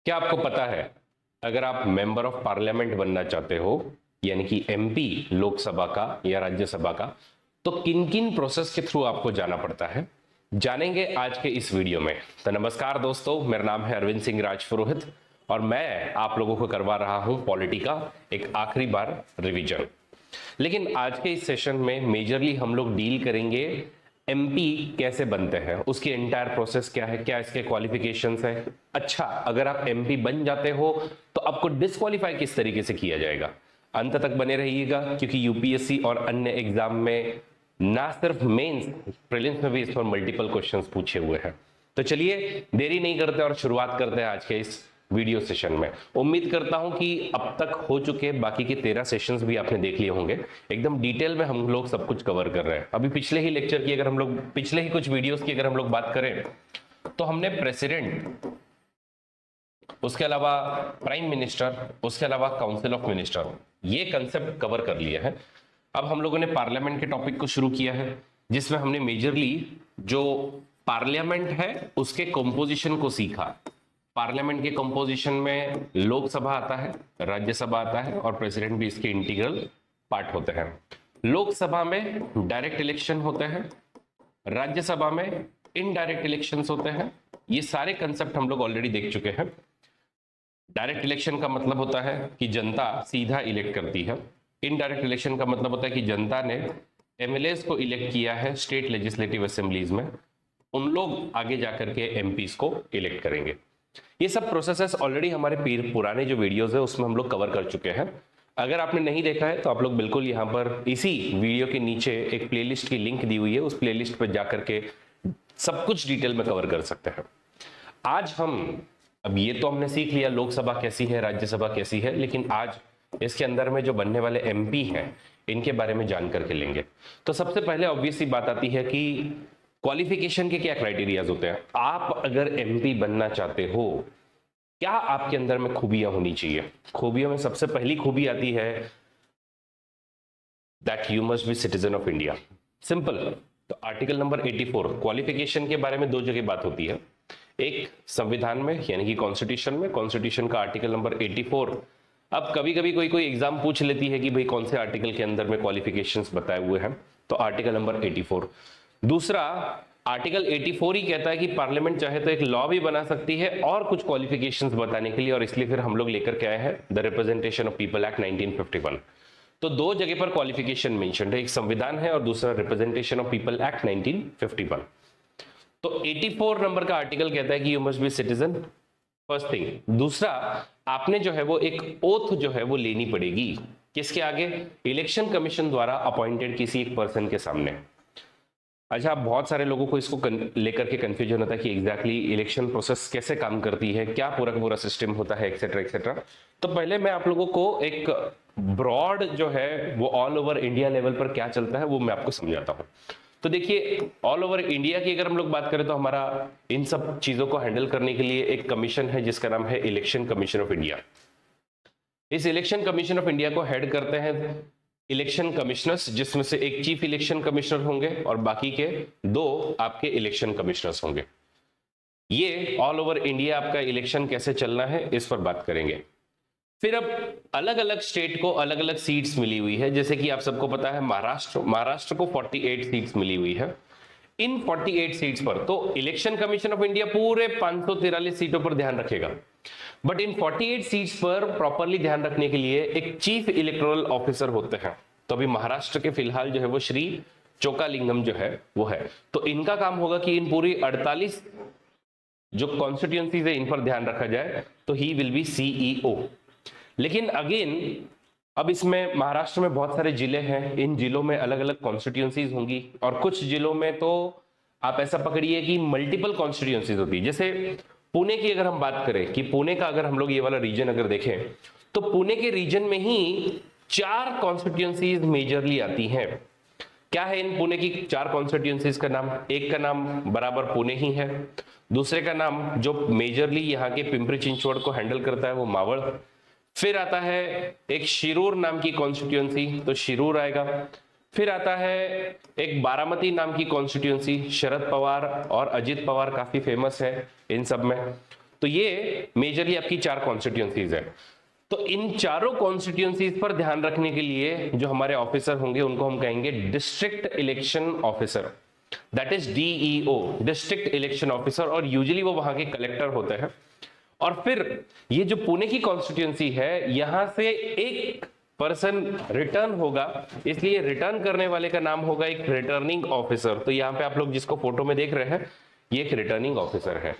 क्या आपको पता है, अगर आप मेंबर ऑफ पार्लियामेंट बनना चाहते हो, यानी कि एमपी लोकसभा का या राज्यसभा का, तो किन किन प्रोसेस के थ्रू आपको जाना पड़ता है, जानेंगे आज के इस वीडियो में। तो नमस्कार दोस्तों, मेरा नाम है अरविंद सिंह राजपुरोहित और मैं आप लोगों को करवा रहा हूं पॉलिटी का एक आखिरी बार रिवीजन। लेकिन आज के इस सेशन में मेजरली हम लोग डील करेंगे एमपी कैसे बनते हैं, उसकी एंटायर प्रोसेस क्या है, क्या इसके क्वालिफिकेशंस है। अच्छा, अगर आप एमपी बन जाते हो तो आपको डिस्क्वालीफाई किस तरीके से किया जाएगा। अंत तक बने रहिएगा, क्योंकि यूपीएससी और अन्य एग्जाम में ना सिर्फ मेंस, प्रीलिम्स में भी इस पर मल्टीपल क्वेश्चंस पूछे हुए हैं। तो चलिए देरी नहीं करते और शुरुआत करते हैं आज के इस वीडियो सेशन में। उम्मीद करता हूं कि अब तक हो चुके बाकी के 13 सेशंस भी आपने देख लिए होंगे। एकदम डिटेल में हम लोग सब कुछ कवर कर रहे हैं। अभी पिछले ही लेक्चर की अगर हम लोग, पिछले ही कुछ वीडियोस की अगर हम लोग बात करें, तो हमने प्रेसिडेंट, उसके अलावा प्राइम मिनिस्टर, उसके अलावा काउंसिल ऑफ मिनिस्टर, ये कंसेप्ट कवर कर लिया है। अब हम लोगों ने पार्लियामेंट के टॉपिक को शुरू किया है, जिसमें हमने मेजरली जो पार्लियामेंट है उसके कंपोजिशन को सीखा। पार्लियामेंट के कंपोजिशन में लोकसभा आता है, राज्यसभा आता है और प्रेसिडेंट भी इसके इंटीग्रल पार्ट होते हैं। लोकसभा में डायरेक्ट इलेक्शन होते हैं, राज्यसभा में इनडायरेक्ट इलेक्शंस होते हैं। ये सारे कंसेप्ट हम लोग ऑलरेडी देख चुके हैं। डायरेक्ट इलेक्शन का मतलब होता है कि जनता सीधा इलेक्ट करती है। इनडायरेक्ट इलेक्शन का मतलब होता है कि जनता ने एमएलएस को इलेक्ट किया है स्टेट लेजिस्लेटिव असेंबलीज में, उन लोग आगे जाकर के एमपीज को इलेक्ट करेंगे। ये सब प्रोसेसेस ऑलरेडी हमारे पुराने जो वीडियोस है उसमें हम लोग कवर कर चुके हैं। अगर आपने नहीं देखा है तो आप लोग बिल्कुल यहाँ पर इसी वीडियो के नीचे एक प्लेलिस्ट की लिंक दी हुई है, उस प्लेलिस्ट पर जाकर के सब कुछ डिटेल में कवर कर सकते हैं। आज हम, अब ये तो हमने सीख लिया लोकसभा कैसी है, राज्यसभा कैसी है, लेकिन आज इसके अंदर में जो बनने वाले एमपी हैं इनके बारे में जान करके लेंगे। तो सबसे पहले ऑब्वियस सी बात आती है कि क्वालिफिकेशन के क्या क्राइटेरियाज होते हैं। आप अगर एमपी बनना चाहते हो, क्या आपके अंदर में खूबियां होनी चाहिए। खूबियों में सबसे पहली खूबी आती है that you must be citizen of India. Simple. तो आर्टिकल नंबर 84 क्वालिफिकेशन के बारे में दो जगह बात होती है। एक संविधान में यानी कि कॉन्स्टिट्यूशन में, कॉन्स्टिट्यूशन का आर्टिकल नंबर 84। अब कभी कभी कोई कोई एग्जाम पूछ लेती है कि भाई कौन से आर्टिकल के अंदर में क्वालिफिकेशंस बताए हुए हैं, तो आर्टिकल नंबर 84। दूसरा, आर्टिकल 84 ही कहता है कि पार्लियामेंट चाहे तो एक लॉ भी बना सकती है और कुछ क्वालिफिकेशंस बताने के लिए, और इसलिए फिर हम लोग लेकर के आए हैं the representation of people act 1951। तो दो जगह पर क्वालिफिकेशन मेंशन है, एक संविधान है और दूसरा रिप्रेजेंटेशन ऑफ पीपल एक्ट 1951। तो 84 नंबर का आर्टिकल कहता है कि you must be citizen, first thing. दूसरा, आपने जो है वो एक ओथ जो है वो लेनी पड़ेगी, किसके आगे, इलेक्शन कमीशन द्वारा अपॉइंटेड किसी एक पर्सन के सामने। अच्छा, बहुत सारे लोगों को इसको लेकर के कंफ्यूजन होता है कि एग्जैक्टली इलेक्शन प्रोसेस कैसे काम करती है, क्या पूरा का पूरा सिस्टम होता है, एक्सेट्रा एक्सेट्रा। तो पहले मैं आप लोगों को एक ब्रॉड जो है वो ऑल ओवर इंडिया लेवल पर क्या चलता है वो मैं आपको समझाता हूं। तो देखिए, ऑल ओवर इंडिया की अगर हम लोग बात करें तो हमारा इन सब चीजों को हैंडल करने के लिए एक कमीशन है जिसका नाम है इलेक्शन कमीशन ऑफ इंडिया। इस इलेक्शन कमीशन ऑफ इंडिया को हेड करते हैं इलेक्शन कमिश्नर्स, जिसमें से एक चीफ इलेक्शन कमिश्नर होंगे और बाकी के दो आपके इलेक्शन कमिश्नर्स होंगे। ये ऑल ओवर इंडिया आपका इलेक्शन कैसे चलना है इस पर बात करेंगे। फिर अब अलग अलग स्टेट को अलग अलग सीट्स मिली हुई है, जैसे कि आप सबको पता है महाराष्ट्र को 48 सीट्स मिली हुई है। इन 48 सीट्स पर तो इलेक्शन कमीशन ऑफ इंडिया पूरे 543 सीटों पर ध्यान रखेगा, बट इन 48 सीट्स पर प्रॉपरली ध्यान रखने के लिए एक चीफ इलेक्टोरल ऑफिसर होते हैं। तो अभी महाराष्ट्र के फिलहाल जो है वो श्री चोकालिंगम जो है वो है। तो इनका काम होगा कि इन पूरी 48 जो कॉन्स्टिट्यूएंसीज है इन पर ध्यान रखा जाए, तो ही विल बी सीईओ। लेकिन अगेन, अब इसमें महाराष्ट्र में बहुत सारे जिले हैं, इन जिलों में अलग अलग कॉन्स्टिट्यूएंसीज होंगी और कुछ जिलों में तो आप ऐसा पकड़िए कि मल्टीपल कॉन्स्टिट्यूएंसीज होती है। जैसे पुणे की अगर हम बात करें कि पुणे का अगर हम लोग ये वाला रीजन अगर देखें, तो पुणे के रीजन में ही 4 कॉन्स्टिट्यूएंसीज मेजरली आती हैं। क्या है इन पुणे की 4 कॉन्स्टिट्यूएंसीज का नाम? एक का नाम बराबर पुणे ही है, दूसरे का नाम जो मेजरली यहाँ के पिंपरी चिंचवड़ को हैंडल करता है वो मावळ। फिर आता है एक शिरूर नाम की कॉन्स्टिट्यूएंसी, तो शिरूर आएगा। फिर आता है एक बारामती नाम की कॉन्स्टिट्यूएंसी, शरद पवार और अजित पवार काफी फेमस है इन सब में। तो ये मेजरली आपकी 4 कॉन्स्टिट्यूंसीज है। तो इन चारों कॉन्स्टिट्यूंसीज पर ध्यान रखने के लिए जो हमारे ऑफिसर होंगे उनको हम कहेंगे district election officer, that is DEO, district election officer, और यूजुअली वो वहां के कलेक्टर होते हैं। और फिर ये जो पुणे की कॉन्स्टिट्यूंसी है, यहां से एक पर्सन रिटर्न होगा, इसलिए रिटर्न करने वाले का नाम होगा एक रिटर्निंग ऑफिसर। तो यहां पे आप लोग जिसको फोटो में देख रहे हैं, ये एक रिटर्निंग ऑफिसर है।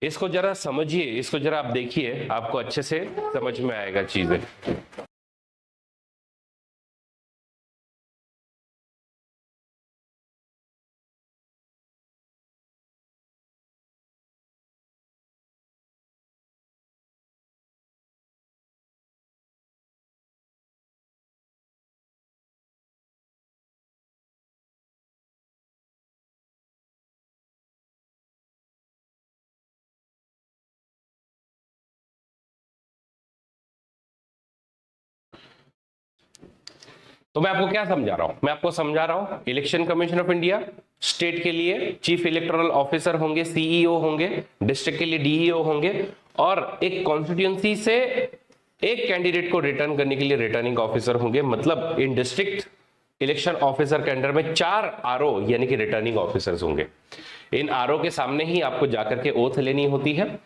इसको जरा समझिए, इसको जरा आप देखिए, आपको अच्छे से समझ में आएगा चीजें। तो मैं आपको क्या समझा रहा हूं? मैं आपको समझा रहा हूं election commission of India state के लिए चीफ इलेक्टोरल ऑफिसर होंगे, सीईओ होंगे, डिस्ट्रिक्ट के लिए डीईओ होंगे, और एक कॉन्स्टिट्यूंसी से एक कैंडिडेट को रिटर्न करने के लिए रिटर्निंग ऑफिसर होंगे। मतलब इन डिस्ट्रिक्ट इलेक्शन ऑफिसर के अंडर में 4 आरओ यानी कि रिटर्निंग ऑफिसर्स होंगे। इन आरओ के सामने ही आपको जाकर के ओथ लेनी होती है।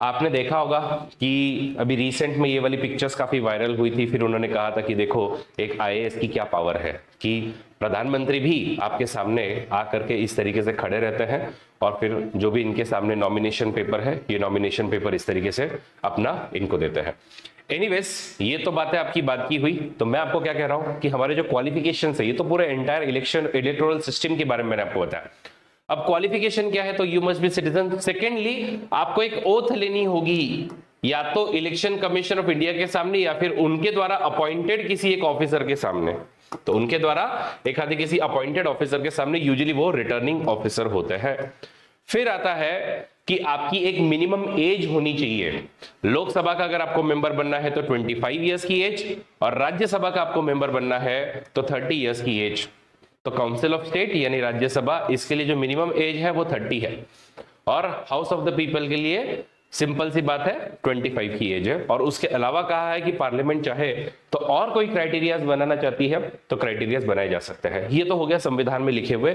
आपने देखा होगा कि अभी रिसेंट में ये वाली पिक्चर्स काफी वायरल हुई थी, फिर उन्होंने कहा था कि देखो एक आईएएस की क्या पावर है, कि प्रधानमंत्री भी आपके सामने आकर के इस तरीके से खड़े रहते हैं, और फिर जो भी इनके सामने नॉमिनेशन पेपर है, ये नॉमिनेशन पेपर इस तरीके से अपना इनको देते हैं। एनीवेज, ये तो बातें आपकी बात की हुई। तो मैं आपको क्या कह रहा हूं कि हमारे जो क्वालिफिकेशन है, ये तो पूरे एंटायर इलेक्शन इलेक्टोरल सिस्टम के बारे में मैंने आपको बताया। अब क्वालिफिकेशन क्या है? तो you must be citizen. Secondly, आपको एक ओथ लेनी होगी, या तो इलेक्शन कमीशन ऑफ इंडिया के सामने या फिर उनके द्वारा अपॉइंटेड किसी एक ऑफिसर के सामने। तो उनके द्वारा एक आधे किसी अपॉइंटेड ऑफिसर के सामने, यूजुअली वो रिटर्निंग ऑफिसर होते हैं। फिर आता है कि आपकी एक मिनिमम एज होनी चाहिए। लोकसभा का अगर आपको मेंबर बनना है तो 25 इयर्स की एज, और राज्यसभा का आपको मेंबर बनना है तो 30 इयर्स की एज। तो काउंसिल ऑफ स्टेट यानी राज्यसभा, इसके लिए जो मिनिमम एज है वो 30 है, और हाउस ऑफ द पीपल के लिए सिंपल सी बात है 25 की एज है। और उसके अलावा कहा है कि पार्लियामेंट चाहे तो और कोई क्राइटेरियाज बनाना चाहती है तो क्राइटेरियाज बनाए जा सकते हैं। ये तो हो गया संविधान में लिखे हुए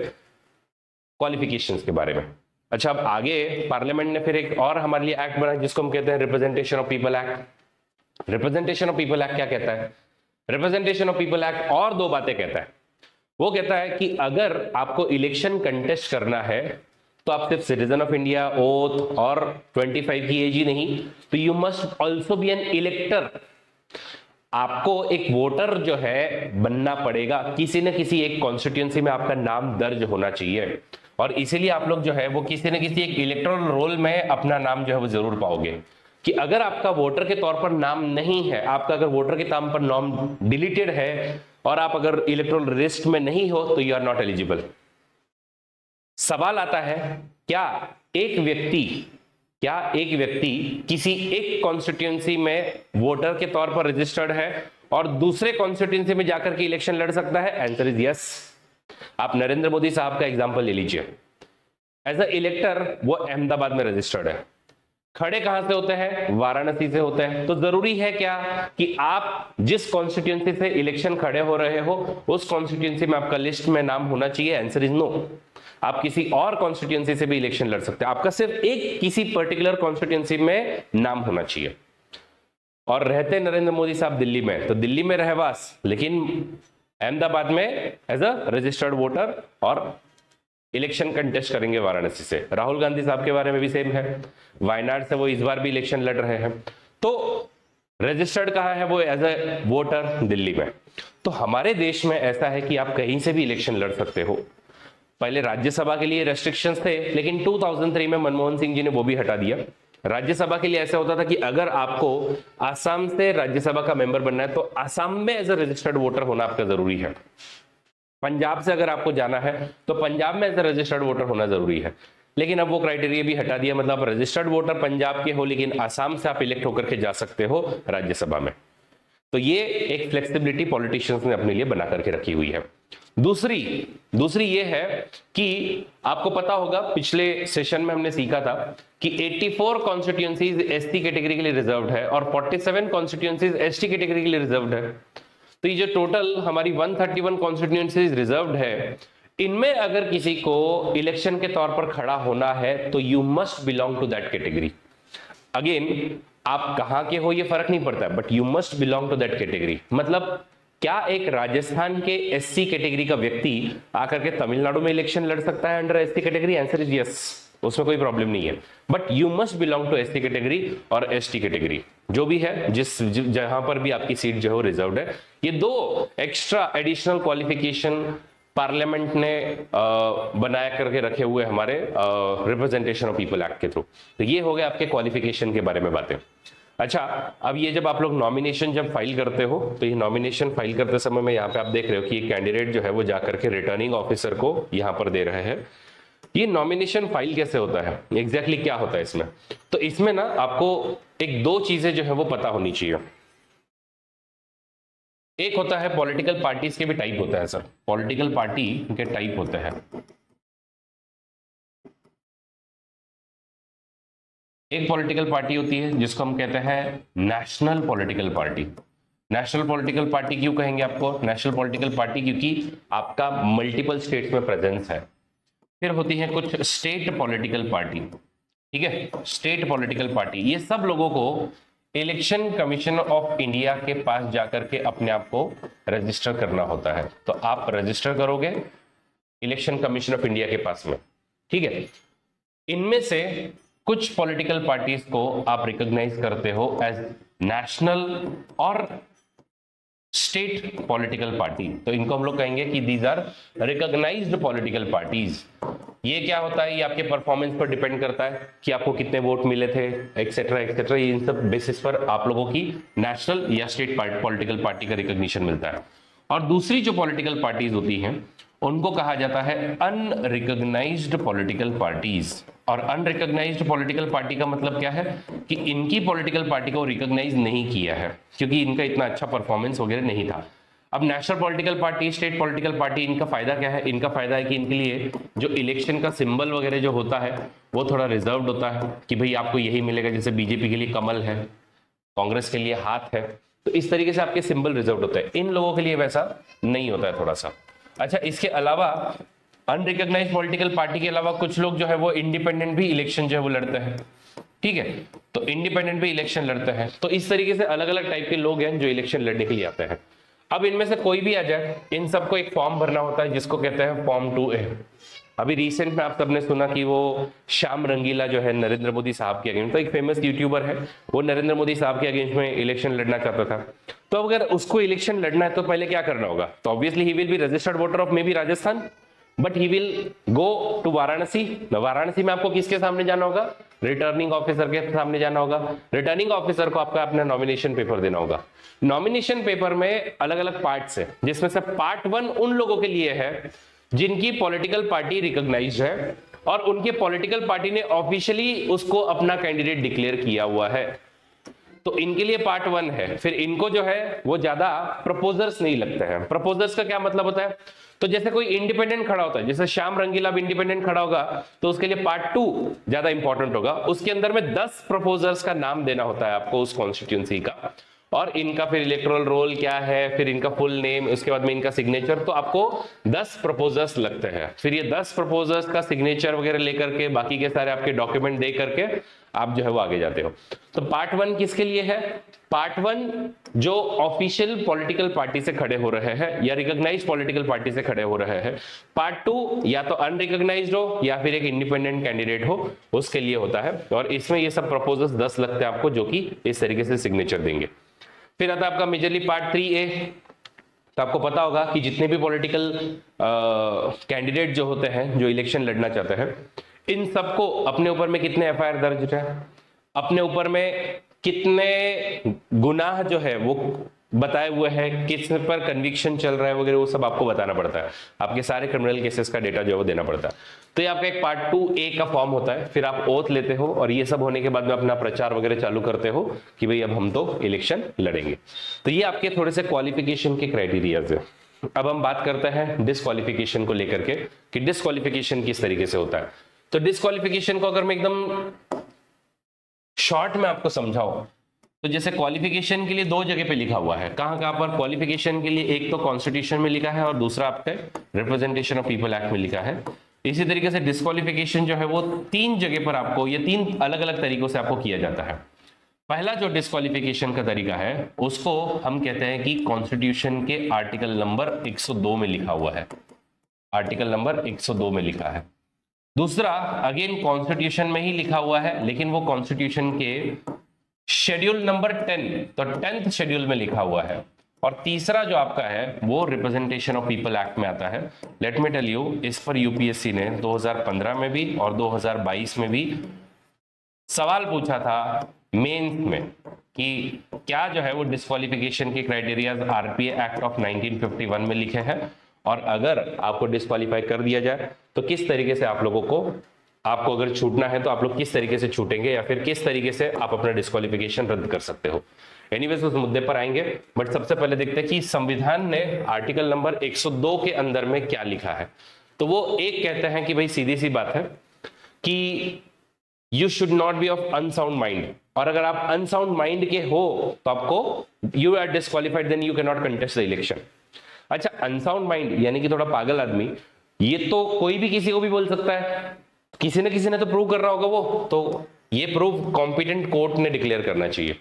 क्वालिफिकेशंस के बारे में। अच्छा, अब आगे पार्लियामेंट ने फिर एक और हमारे लिए एक्ट बनाया जिसको हम कहते हैं representation of people act. Representation of people act क्या कहता है? रिप्रेजेंटेशन ऑफ पीपल एक्ट और 2 बातें कहता है। वो कहता है कि अगर आपको इलेक्शन कंटेस्ट करना है तो आप सिर्फ सिटीजन ऑफ इंडिया, ओथ और 25 की एज ही नहीं, तो you must also be an elector. आपको एक वोटर जो है बनना पड़ेगा, किसी न किसी एक कॉन्स्टिट्यूंसी में आपका नाम दर्ज होना चाहिए, और इसीलिए आप लोग जो है वो किसी न किसी एक इलेक्टोरल रोल में अपना नाम जो है वो जरूर पाओगे। कि अगर आपका वोटर के तौर पर नाम नहीं है, आपका अगर वोटर के नाम पर नाम डिलीटेड है, और आप अगर इलेक्टोरल लिस्ट में नहीं हो, तो यू आर नॉट एलिजिबल। सवाल आता है, क्या एक व्यक्ति किसी एक कॉन्स्टिट्यूंसी में वोटर के तौर पर रजिस्टर्ड है और दूसरे कॉन्स्टिट्यूंसी में जाकर के इलेक्शन लड़ सकता है? Answer is yes. आप नरेंद्र मोदी साहब का एग्जांपल ले लीजिए। एज अ इलेक्टर वो अहमदाबाद में रजिस्टर्ड है, खड़े कहां से होते हैं? वाराणसी से होते हैं। तो जरूरी है क्या कि आप जिस कॉन्स्टिट्यूंसी से इलेक्शन खड़े हो रहे हो उस कॉन्स्टिट्यूंसी में आपका लिस्ट में नाम होना चाहिए? Answer is no. आप किसी और कॉन्स्टिट्यूंसी से भी इलेक्शन लड़ सकते हैं, आपका सिर्फ एक किसी पर्टिकुलर कॉन्स्टिट्यूंसी में नाम होना चाहिए। और रहते नरेंद्र मोदी साहब दिल्ली में, तो दिल्ली में रहवास, लेकिन अहमदाबाद में एज अ रजिस्टर्ड वोटर, और इलेक्शन कंटेस्ट करेंगे वाराणसी से। राहुल गांधी साहब के बारे में भी सेम है, वायनाड से वो इस बार भी इलेक्शन लड़ रहे हैं। तो रजिस्टर्ड कहां है? वो एज अ वोटर दिल्ली में। तो हमारे देश में ऐसा है कि आप कहीं से भी इलेक्शन लड़ सकते हो। पहले राज्यसभा के लिए रेस्ट्रिक्शंस थे, लेकिन 2003 में मनमोहन सिंह जी ने वो भी हटा दिया। राज्यसभा के लिए ऐसा होता था कि अगर आपको आसाम से राज्यसभा का मेंबर बनना है तो आसाम में एज अ रजिस्टर्ड वोटर होना आपका जरूरी है। पंजाब से अगर आपको जाना है तो पंजाब में एज अ रजिस्टर्ड वोटर होना जरूरी है। लेकिन अब वो क्राइटेरिया भी हटा दिया, मतलब रजिस्टर्ड वोटर पंजाब के हो लेकिन आसाम से आप इलेक्ट होकर के जा सकते हो राज्यसभा में। तो ये एक फ्लेक्सिबिलिटी पॉलिटिशियंस ने अपने लिए बना करके रखी हुई है। दूसरी ये है कि आपको पता होगा पिछले सेशन में हमने सीखा था कि 84 कॉन्स्टिट्यूएंसीज एसटी कैटेगरी के लिए रिजर्व्ड है और 47 कॉन्स्टिट्यूएंसीज एसटी कैटेगरी के लिए रिजर्व्ड है। तो ये जो टोटल हमारी 131 कॉन्स्टिट्यूएंसीज रिजर्व्ड है, इनमें अगर किसी को इलेक्शन के तौर पर खड़ा होना है तो you must belong to that category. Again आप कहां के हो ये फर्क नहीं पड़ता, but you must belong to that category. मतलब क्या एक राजस्थान के एससी कैटेगरी का व्यक्ति आकर के तमिलनाडु में इलेक्शन लड़ सकता है under SC category? Answer is yes, उसमें कोई प्रॉब्लम नहीं है, but you must belong to SC category और एसटी कैटेगरी जो भी है, जहां पर भी आपकी सीट जो है रिजर्व्ड है। ये दो एक्स्ट्रा एडिशनल क्वालिफिकेशन पार्लियामेंट ने बनाया करके रखे हुए हमारे रिप्रेजेंटेशन ऑफ पीपल एक्ट के थ्रू। तो ये हो गया आपके क्वालिफिकेशन के बारे में बातें। अच्छा, अब ये जब आप लोग नॉमिनेशन जब फाइल करते हो तो ये नॉमिनेशन फाइल करते समय में यहाँ पे आप देख रहे हो कि ये कैंडिडेट जो है वो जाकर के रिटर्निंग ऑफिसर को यहाँ पर दे रहे हैं। ये नॉमिनेशन फाइल कैसे होता है, एग्जैक्टली क्या होता है इसमें? तो इसमें ना आपको एक दो चीजें जो है वो पता होनी चाहिए। एक होता है पॉलिटिकल पार्टीज के भी टाइप होता है सर, पॉलिटिकल पार्टी के टाइप होते हैं। एक पॉलिटिकल पार्टी होती है जिसको हम कहते हैं national political party. National political party क्यों कहेंगे आपको नेशनल पॉलिटिकल पार्टी? क्योंकि आपका मल्टीपल स्टेट्स में प्रेजेंस है। फिर होती है कुछ स्टेट पॉलिटिकल पार्टी, ठीक है, स्टेट पॉलिटिकल पार्टी। ये सब लोगों को इलेक्शन कमीशन ऑफ इंडिया के पास जाकर के अपने आप को रजिस्टर करना होता है। तो आप रजिस्टर करोगे इलेक्शन कमीशन ऑफ इंडिया के पास में, ठीक है। इनमें से कुछ पॉलिटिकल पार्टीज को आप रिकॉग्नाइज करते हो एज नेशनल और स्टेट पॉलिटिकल पार्टी। तो इनको हम लोग कहेंगे कि these are recognised political parties. ये क्या होता है? ये आपके परफॉर्मेंस पर डिपेंड करता है कि आपको कितने वोट मिले थे, एक्सेट्रा एक्सेट्रा। इन सब बेसिस पर आप लोगों की नेशनल या स्टेट पॉलिटिकल पार्टी का रिकॉग्निशन मिलता है। और दूसरी जो पॉलिटिकल पार्टीज होती हैं उनको कहा जाता है अनरिकॉग्नाइज्ड पॉलिटिकल पार्टीज। और अनरिकॉग्नाइज्ड पॉलिटिकल पार्टी का मतलब क्या है कि इनकी पॉलिटिकल पार्टी को रिकॉग्नाइज नहीं किया है क्योंकि इनका इतना अच्छा परफॉर्मेंस वगैरह नहीं था। अब national political party, state political party, इनका फायदा क्या है? इनका फायदा है कि इनके लिए जो इलेक्शन का सिंबल वगैरह जो होता है वो थोड़ा रिजर्व्ड होता है कि भाई आपको यही मिलेगा। जैसे बीजेपी के लिए कमल है, कांग्रेस के लिए हाथ है, तो इस तरीके से आपके सिंबल रिजर्व्ड होते हैं। इन लोगों के लिए वैसा नहीं होता है थोड़ा सा। अच्छा, इसके अलावा अनरिकॉग्नाइज्ड पॉलिटिकल पार्टी के अलावा कुछ लोग जो है वो इंडिपेंडेंट भी इलेक्शन जो है वो लड़ते हैं, ठीक है। तो इंडिपेंडेंट भी इलेक्शन लड़ते हैं। तो इस तरीके से अलग अलग टाइप के लोग हैं जो इलेक्शन लड़ने के लिए आते हैं। अब इनमें से कोई भी आ जाए, इन सबको एक फॉर्म भरना होता है जिसको कहते हैं फॉर्म 2A। अभी रिसेंट में आप सबने सुना कि वो श्याम रंगीला जो है नरेंद्र मोदी साहब के अगेंस्ट, तो एक फेमस यूट्यूबर है, वो नरेंद्र मोदी साहब के अगेंस्ट में इलेक्शन लड़ना चाहता था। तो अगर उसको इलेक्शन लड़ना है तो पहले क्या करना होगा? तो obviously he will be registered voter of maybe Rajasthan, but he will go to Varanasi. Varanasi में आपको किसके सामने जाना होगा? रिटर्निंग ऑफिसर के सामने जाना होगा। रिटर्निंग ऑफिसर को आपका अपना नॉमिनेशन पेपर देना होगा। नॉमिनेशन पेपर में अलग अलग पार्ट्स है, जिसमें से पार्ट 1 उन लोगों के लिए है जिनकी पॉलिटिकल पार्टी रिकॉग्नाइज्ड है और उनके पॉलिटिकल पार्टी ने ऑफिशियली उसको अपना कैंडिडेट डिक्लेयर किया हुआ है। तो इनके लिए पार्ट 1 है। फिर इनको जो है वो ज्यादा प्रपोजर्स नहीं लगते हैं। प्रपोजर्स का क्या मतलब होता है? तो जैसे कोई इंडिपेंडेंट खड़ा होता है, जैसे श्याम रंगीला भी इंडिपेंडेंट खड़ा होगा, तो उसके लिए पार्ट 2 ज्यादा इंपॉर्टेंट होगा। उसके अंदर में 10 प्रपोजर्स का नाम देना होता है आपको उस कॉन्स्टिट्यूंसी का, और इनका फिर इलेक्टोरल रोल क्या है, फिर इनका फुल नेम, उसके बाद में इनका सिग्नेचर। तो आपको 10 प्रपोजर्स लगते हैं। फिर ये 10 प्रपोजर्स का सिग्नेचर वगैरह लेकर के बाकी के सारे आपके डॉक्यूमेंट दे करके आप जो है वो आगे जाते हो। तो पार्ट 1 किसके लिए है? पार्ट 1 जो ऑफिशियल पॉलिटिकल पार्टी से खड़े हो रहे हैं या रिकॉग्नाइज्ड पॉलिटिकल पार्टी से खड़े हो रहे हैं। पार्ट 2 या तो अनरिकॉग्नाइज्ड हो या फिर एक इंडिपेंडेंट कैंडिडेट हो, उसके लिए होता है। और इसमें ये सब प्रपोजल्स 10 लगते हैं आपको, जो कि इस तरीके से सिग्नेचर देंगे। फिर आता है आपका मेजरली पार्ट 3A। तो आपको पता होगा कि जितने भी पॉलिटिकल कैंडिडेट जो होते हैं जो इलेक्शन लड़ना चाहते हैं, इन सबको अपने ऊपर में कितने FIR दर्ज है, अपने ऊपर में कितने गुनाह जो है वो बताए हुए हैं, किस पर कन्विक्शन चल रहा है वगैरह, वो सब आपको बताना पड़ता है। आपके सारे क्रिमिनल केसेस का डेटा जो है वो देना पड़ता है। तो ये आपका एक पार्ट 2A का फॉर्म होता है। फिर आप ओथ लेते हो और ये सब होने के बाद में अपना प्रचार वगैरह चालू करते हो कि भाई अब हम तो इलेक्शन लड़ेंगे। तो ये आपके थोड़े से क्वालिफिकेशन के क्राइटेरियाज है। अब हम बात करते हैं डिस्क्वालिफिकेशन को लेकर के कि डिस्क्वालिफिकेशन किस तरीके से होता है। तो डिस्क्वालिफिकेशन को अगर मैं एकदम शॉर्ट में आपको समझाऊं तो जैसे क्वालिफिकेशन के लिए दो जगह पे लिखा हुआ है, कहां कहां पर क्वालिफिकेशन के लिए, एक तो कॉन्स्टिट्यूशन में लिखा है और दूसरा आपके रिप्रेजेंटेशन ऑफ पीपल एक्ट में लिखा है। इसी तरीके से डिस्क्वालिफिकेशन जो है वो तीन जगह पर आपको, ये तीन अलग अलग तरीकों से आपको किया जाता है। पहला जो डिस्क्वालिफिकेशन का तरीका है उसको हम कहते हैं कि कॉन्स्टिट्यूशन के आर्टिकल नंबर 102 में लिखा हुआ है, आर्टिकल नंबर 102 में लिखा है। दूसरा अगेन कॉन्स्टिट्यूशन में ही लिखा हुआ है, लेकिन वो कॉन्स्टिट्यूशन के शेड्यूल नंबर 10, तो 10th शेड्यूल में लिखा हुआ है। और तीसरा जो आपका है वो रिप्रेजेंटेशन ऑफ पीपल एक्ट में आता है। लेट मी टेल यू, इस पर यूपीएससी ने 2015 में भी और 2022 में भी सवाल पूछा था मेंस में कि क्या जो है वो डिस्क्वालिफिकेशन के क्राइटेरियाज आरपीए एक्ट ऑफ 1951 में लिखे हैं, और अगर आपको डिस्क्वालीफाई कर दिया जाए तो किस तरीके से आप लोगों को, आपको अगर छूटना है तो आप लोग किस तरीके से छूटेंगे, या फिर किस तरीके से आप अपना डिस्क्वालिफिकेशन रद्द कर सकते हो। एनीवेज उस मुद्दे पर आएंगे, बट सबसे पहले देखते हैं कि संविधान ने आर्टिकल नंबर 102 के अंदर में क्या लिखा है। तो वो एक कहते हैं कि भाई सीधी सी बात है कि you should not be of unsound mind, और अगर आप अनसाउंड माइंड के हो तो आपको you are disqualified, then you cannot contest the election. अच्छा, अनसाउंड माइंड यानी कि थोड़ा पागल आदमी, ये तो कोई भी किसी को भी बोल सकता है, किसी न किसी ने तो प्रूव कर रहा होगा वो, तो ये प्रूव कॉम्पिटेंट कोर्ट ने डिक्लेयर करना चाहिए।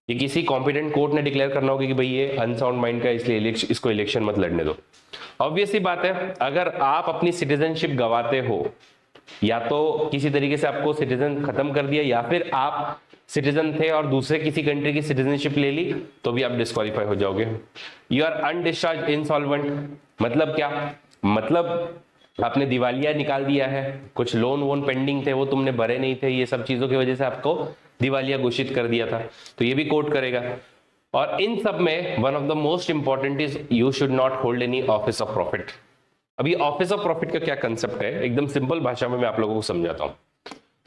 ये किसी कॉम्पिटेंट कोर्ट ने डिक्लेयर करना होगा कि भाई ये अनसाउंड माइंड का, इसलिए इसको इलेक्शन मत लड़ने दो। ऑब्वियस सी बात है, अगर आप अपनी सिटीजनशिप गवाते हो, या तो किसी तरीके से आपको सिटीजन खत्म कर दिया, या फिर आप सिटीजन थे और दूसरे किसी कंट्री की सिटीजनशिप ले ली, तो भी आप डिस्क्वालीफाई हो जाओगे। यू आर अनडिस्चार्ज इंसॉल्वेंट, मतलब क्या, मतलब आपने दिवालिया निकाल दिया है, कुछ लोन वोन पेंडिंग थे वो तुमने भरे नहीं थे, ये सब चीजों की वजह से आपको दिवालिया घोषित कर दिया था, तो ये भी कोर्ट करेगा। और इन सब में one of the most important is you should not hold any office of profit. अभी ऑफिस ऑफ प्रॉफिट का क्या कंसेप्ट है, एकदम सिंपल भाषा में मैं आप लोगों को समझाता हूं।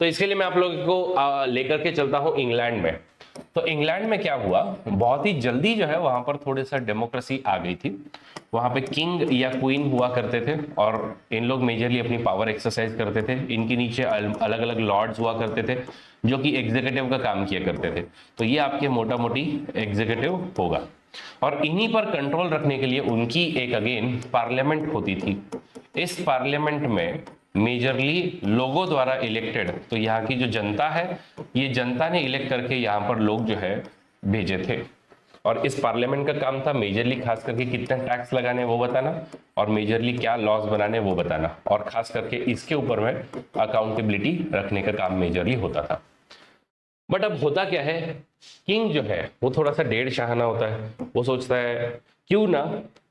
तो इसके लिए मैं आप लोगों को लेकर के चलता हूं इंग्लैंड में। तो इंग्लैंड में क्या हुआ, बहुत ही जल्दी जो है वहां पर थोड़ी सा डेमोक्रेसी आ गई थी। वहां पे किंग या क्वीन हुआ करते थे, और इन लोग मेजरली अपनी पावर एक्सरसाइज करते थे। इनके नीचे अलग अलग लॉर्ड्स हुआ करते थे जो कि एग्जीक्यूटिव का काम किया करते थे। तो ये आपके मोटा मोटी एग्जीक्यूटिव होगा, और इन्हीं पर कंट्रोल रखने के लिए उनकी एक अगेन पार्लियामेंट होती थी। इस पार्लियामेंट में मेजरली लोगों द्वारा इलेक्टेड, तो यहाँ की जो जनता है, ये जनता ने इलेक्ट करके यहाँ पर लोग जो है भेजे थे। और इस पार्लियामेंट का काम था मेजरली खास करके कितना टैक्स लगाने वो बताना, और मेजरली क्या लॉज बनाने वो बताना, और खास करके इसके ऊपर में अकाउंटेबिलिटी रखने का काम मेजरली होता था। बट अब होता क्या है, किंग जो है वो थोड़ा सा डेढ़ शाहाना होता है। वो सोचता है क्यों ना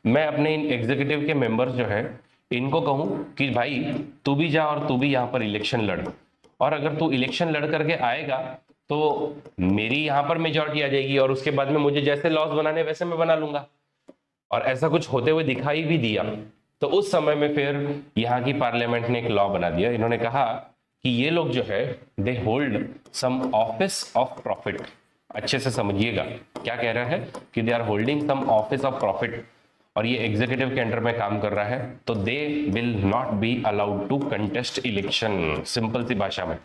मैं अपने इन एग्जीक्यूटिव के मेंबर्स जो है इनको कहूं कि भाई तू भी जा और तू भी यहाँ पर इलेक्शन लड़, और अगर तू इलेक्शन लड़ करके आएगा तो मेरी यहाँ पर मेजॉरिटी आ जाएगी, और उसके बाद में मुझे जैसे लॉस बनाने वैसे मैं बना लूंगा। और ऐसा कुछ होते हुए दिखाई भी दिया। तो उस समय में फिर यहाँ की पार्लियामेंट ने एक लॉ बना दिया। इन्होंने कहा कि ये लोग जो है they hold some office of profit. अच्छे से समझिएगा क्या कह रहा है कि they are holding some office of profit, और ये एग्जीक्यूटिव के अंडर में काम कर रहा है, तो they will not be allowed to contest election. Simple सी भाषा में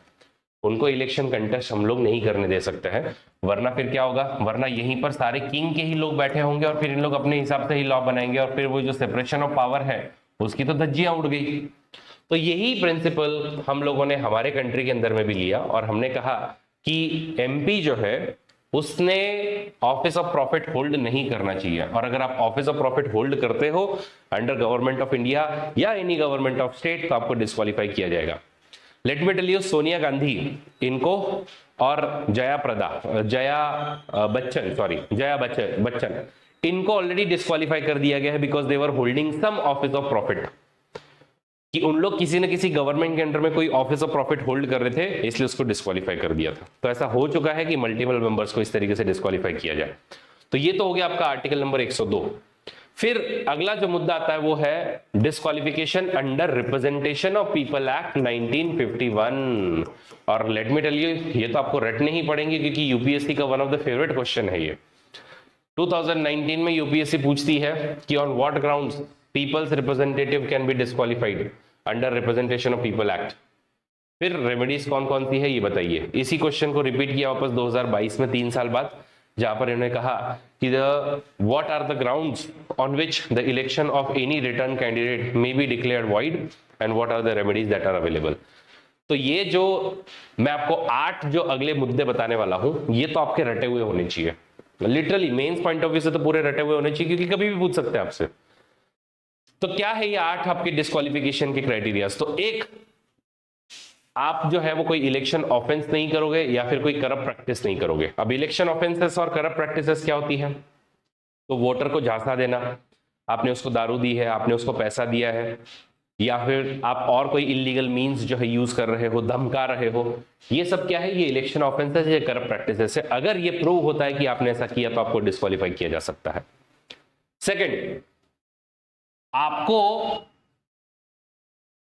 उनको इलेक्शन कंटेस्ट हम लोग नहीं करने दे सकते हैं, वरना फिर क्या होगा, वरना यहीं पर सारे किंग के ही लोग बैठे होंगे और फिर इन लोग अपने हिसाब से ही लॉ बनाएंगे, और फिर वो जो सेपरेशन ऑफ पावर है उसकी तो धज्जियां उड़ गई। तो यही प्रिंसिपल हम लोगों ने हमारे कंट्री के अंदर में भी लिया, और हमने कहा कि एमपी जो है उसने ऑफिस ऑफ प्रॉफिट होल्ड नहीं करना चाहिए, और अगर आप ऑफिस ऑफ प्रॉफिट होल्ड करते हो अंडर गवर्नमेंट ऑफ इंडिया या एनी गवर्नमेंट ऑफ स्टेट तो आपको डिस्क्वालीफाई किया जाएगा। Let me tell you, Sonia Gandhi इनको और जया बच्चन इनको ऑलरेडी डिस्क्वालीफाई कर दिया गया है because they were holding some office of profit, कि उन लोग किसी न किसी गवर्नमेंट के अंडर में कोई ऑफिस ऑफ प्रॉफिट होल्ड कर रहे थे, इसलिए उसको डिस्क्वालीफाई कर दिया था। तो ऐसा हो चुका है कि मल्टीपल मेंबर्स को इस तरीके से डिस्क्वालीफाई किया जाए। तो ये तो हो गया आपका आर्टिकल नंबर 102। फिर अगला जो मुद्दा आता है वो है disqualification under representation of people act 1951। और लेट मी टेल यू, ये तो आपको रटने ही पड़ेंगे क्योंकि यूपीएससी का one of the favourite question है ये। 2019 में यूपीएससी पूछती है कि on what grounds peoples representative can be disqualified under representation of people act. फिर रेमेडीज कौन कौन सी है ये बताइए। इसी क्वेश्चन को रिपीट किया वापस 2022 में 3 साल बाद, जहां पर इन्होंने कहा कि what are the grounds on which the election of any return candidate may be declared void and what are the remedies that are available. तो ये जो मैं आपको 8 जो अगले मुद्दे बताने वाला हूं, ये तो आपके रटे हुए होने चाहिए, literally mains point of view से तो पूरे रटे हुए होने चाहिए, क्योंकि कभी भी पूछ सकते हैं आपसे। तो क्या है ये 8 आपके डिस्क्वालिफिकेशन के क्राइटेरियाज। तो एक, आप जो है वो कोई इलेक्शन ऑफेंस नहीं करोगे या फिर कोई करप्ट प्रैक्टिस नहीं करोगे। अब इलेक्शन ऑफेंसेस और करप्ट प्रैक्टिसेस क्या होती है? तो वोटर को झांसा देना, आपने उसको दारू दी है, आपने उसको पैसा दिया है, या फिर आप और कोई इलीगल मींस जो है यूज कर रहे हो, धमका रहे हो, ये सब क्या है? ये इलेक्शन ऑफेंसेस है, करप्ट प्रैक्टिसेस है। अगर ये प्रूव होता है कि आपने ऐसा किया तो आपको डिस्क्वालीफाई किया जा सकता है। सेकंड, आपको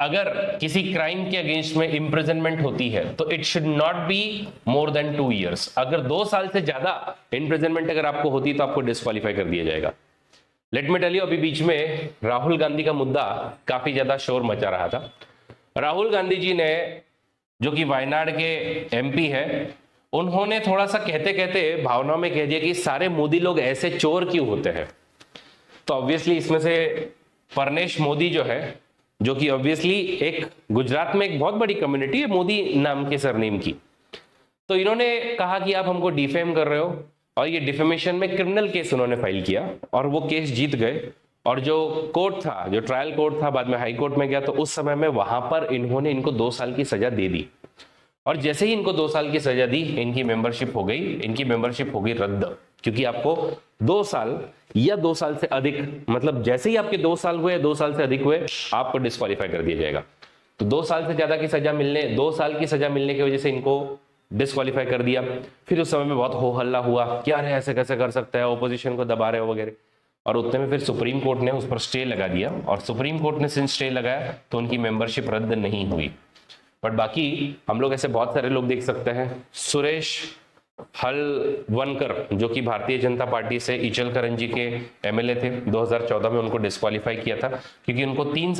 अगर किसी क्राइम के अगेंस्ट में इंप्रिजनमेंट होती है तो it should not be more than 2 years। अगर 2 साल से ज्यादा इंप्रिजनमेंट अगर आपको होती तो आपको डिस्क्वालीफाई कर दिया जाएगा। लेट मी टेल यू, अभी बीच में राहुल गांधी का मुद्दा काफी ज्यादा शोर मचा रहा था। राहुल गांधी जी ने, जो कि वायनाड के एमपी है, उन्होंने थोड़ा सा कहते कहते भावनाओं में कह दिया कि सारे मोदी लोग ऐसे चोर क्यों होते हैं। तो ऑब्वियसली इसमें से परनेश मोदी जो है, जो कि ऑब्वियसली एक गुजरात में एक बहुत बड़ी कम्युनिटी है मोदी नाम के सरनेम की, तो इन्होंने कहा कि आप हमको डिफेम कर रहे हो, और ये डिफेमेशन में क्रिमिनल केस उन्होंने फाइल किया और वो केस जीत गए। और जो कोर्ट था, जो ट्रायल कोर्ट था, बाद में हाई कोर्ट में गया, तो उस समय में वहां पर इन्होंने इनको 2 साल की सजा दे दी। और जैसे ही इनको 2 साल की सजा दी, इनकी मेंबरशिप हो गई, इनकी मेंबरशिप हो गई रद्द, क्योंकि आपको 2 साल या 2 साल से अधिक, मतलब जैसे ही आपके 2 साल हुए, 2 साल से अधिक हुए, आपको डिस्क्वालीफाई कर दिया जाएगा। तो 2 साल से ज्यादा की सजा मिलने, 2 साल की सजा मिलने की वजह से इनको डिस्क्वालीफाई कर दिया। फिर उस समय में बहुत हो हल्ला हुआ, क्या रे ऐसे कैसे कर सकता है, ओपोजिशन को दबा रहे हो वगैरह। और उतने में फिर सुप्रीम कोर्ट ने उस पर स्टे लगा दिया, और सुप्रीम कोर्ट ने सिंस स्टे लगाया तो उनकी मेंबरशिप रद्द नहीं हुई। बट बाकी हम लोग ऐसे बहुत सारे लोग देख सकते हैं। सुरेश हलवनकर, जो कि भारतीय जनता पार्टी से इचलकरंजी के एमएलए थे, 2014 में उनको डिस्क्वालीफाई किया था क्योंकि उनको 3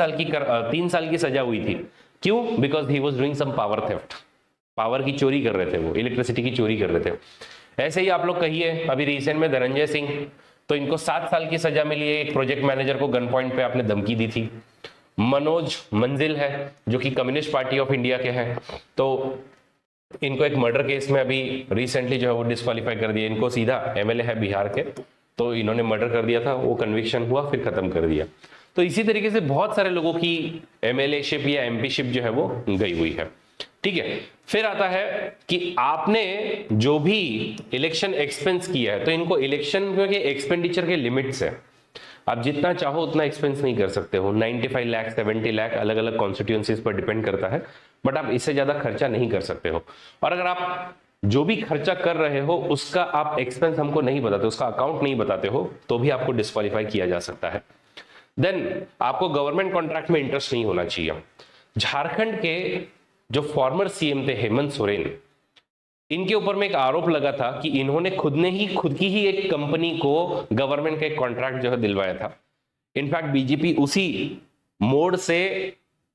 साल की सजा हुई थी। क्यों? Because he was doing some power theft, power की चोरी कर रहे थे, वो इलेक्ट्रिसिटी की चोरी कर रहे थे। ऐसे ही आप लोग कहिए, अभी रिसेंट में धनंजय सिंह, तो इनको 7 साल की सजा मिली है। एक प्रोजेक्ट मैनेजर को गन पॉइंट पे आपने धमकी दी थी। मनोज मंजिल है, जो कि कम्युनिस्ट पार्टी ऑफ इंडिया के हैं, तो इनको एक मर्डर केस में अभी रिसेंटली जो है वो डिस्क्वालीफाई कर दिया। इनको सीधा एमएलए है बिहार के, तो इन्होंने मर्डर कर दिया था, वो कन्विक्शन हुआ, फिर खत्म कर दिया। तो इसी तरीके से बहुत सारे लोगों की एमएलए-शिप या एमपीशिप जो है वो गई हुई है। ठीक है, फिर आता है कि आपने जो भी इलेक्शन एक्सपेंस किया है, तो इनको इलेक्शन के एक्सपेंडिचर के लिमिट्स है। आप जितना चाहो उतना एक्सपेंस नहीं कर सकते हो। 95 लाख, 70 लाख, अलग अलग कॉन्स्टिट्यूएंसीज पर डिपेंड करता है, बट आप इससे ज्यादा खर्चा नहीं कर सकते हो। और अगर आप जो भी खर्चा कर रहे हो उसका आप एक्सपेंस हमको नहीं बताते, उसका अकाउंट नहीं बताते हो, तो भी आपको डिस्क्वालीफाई किया जा सकता है। देन आपको गवर्नमेंट कॉन्ट्रैक्ट में इंटरेस्ट नहीं होना चाहिए। झारखंड के जो फॉर्मर सीएम थे हेमंत सोरेन, इनके ऊपर में एक आरोप लगा था कि इन्होंने खुद की ही एक कंपनी को गवर्नमेंट का एक कॉन्ट्रैक्ट जो है दिलवाया था। इनफैक्ट बीजेपी उसी मोड से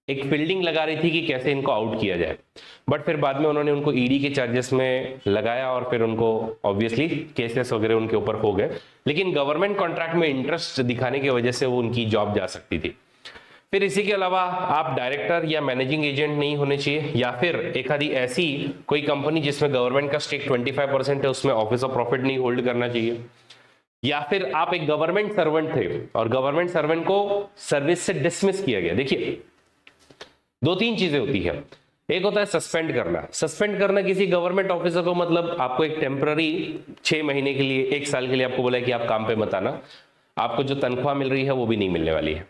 एक फील्डिंग लगा रही थी कि कैसे इनको आउट किया जाए, बट फिर बाद में उन्होंने उनको ईडी के चार्जेस में लगाया और फिर उनको ऑब्वियसली केसेस वगैरह उनके ऊपर हो गए। लेकिन गवर्नमेंट कॉन्ट्रैक्ट में इंटरेस्ट दिखाने की वजह से वो उनकी जॉब जा सकती थी। फिर इसी के अलावा आप डायरेक्टर या मैनेजिंग एजेंट नहीं होने चाहिए, या फिर एक आधी ऐसी कोई कंपनी जिसमें गवर्नमेंट का स्टेक 25% है, उसमें ऑफिस ऑफ प्रॉफिट नहीं होल्ड करना चाहिए, या फिर आप एक गवर्नमेंट सर्वेंट थे और गवर्नमेंट सर्वेंट को सर्विस से डिसमिस किया गया। देखिए 2-3 चीजें होती है। एक होता है सस्पेंड करना। सस्पेंड करना किसी गवर्नमेंट ऑफिसर को, मतलब आपको एक टेम्पररी 6 महीने के लिए, 1 साल के लिए आपको बोला है कि आप काम पे मत आना, आपको जो तनख्वाह मिल रही है वो भी नहीं मिलने वाली है।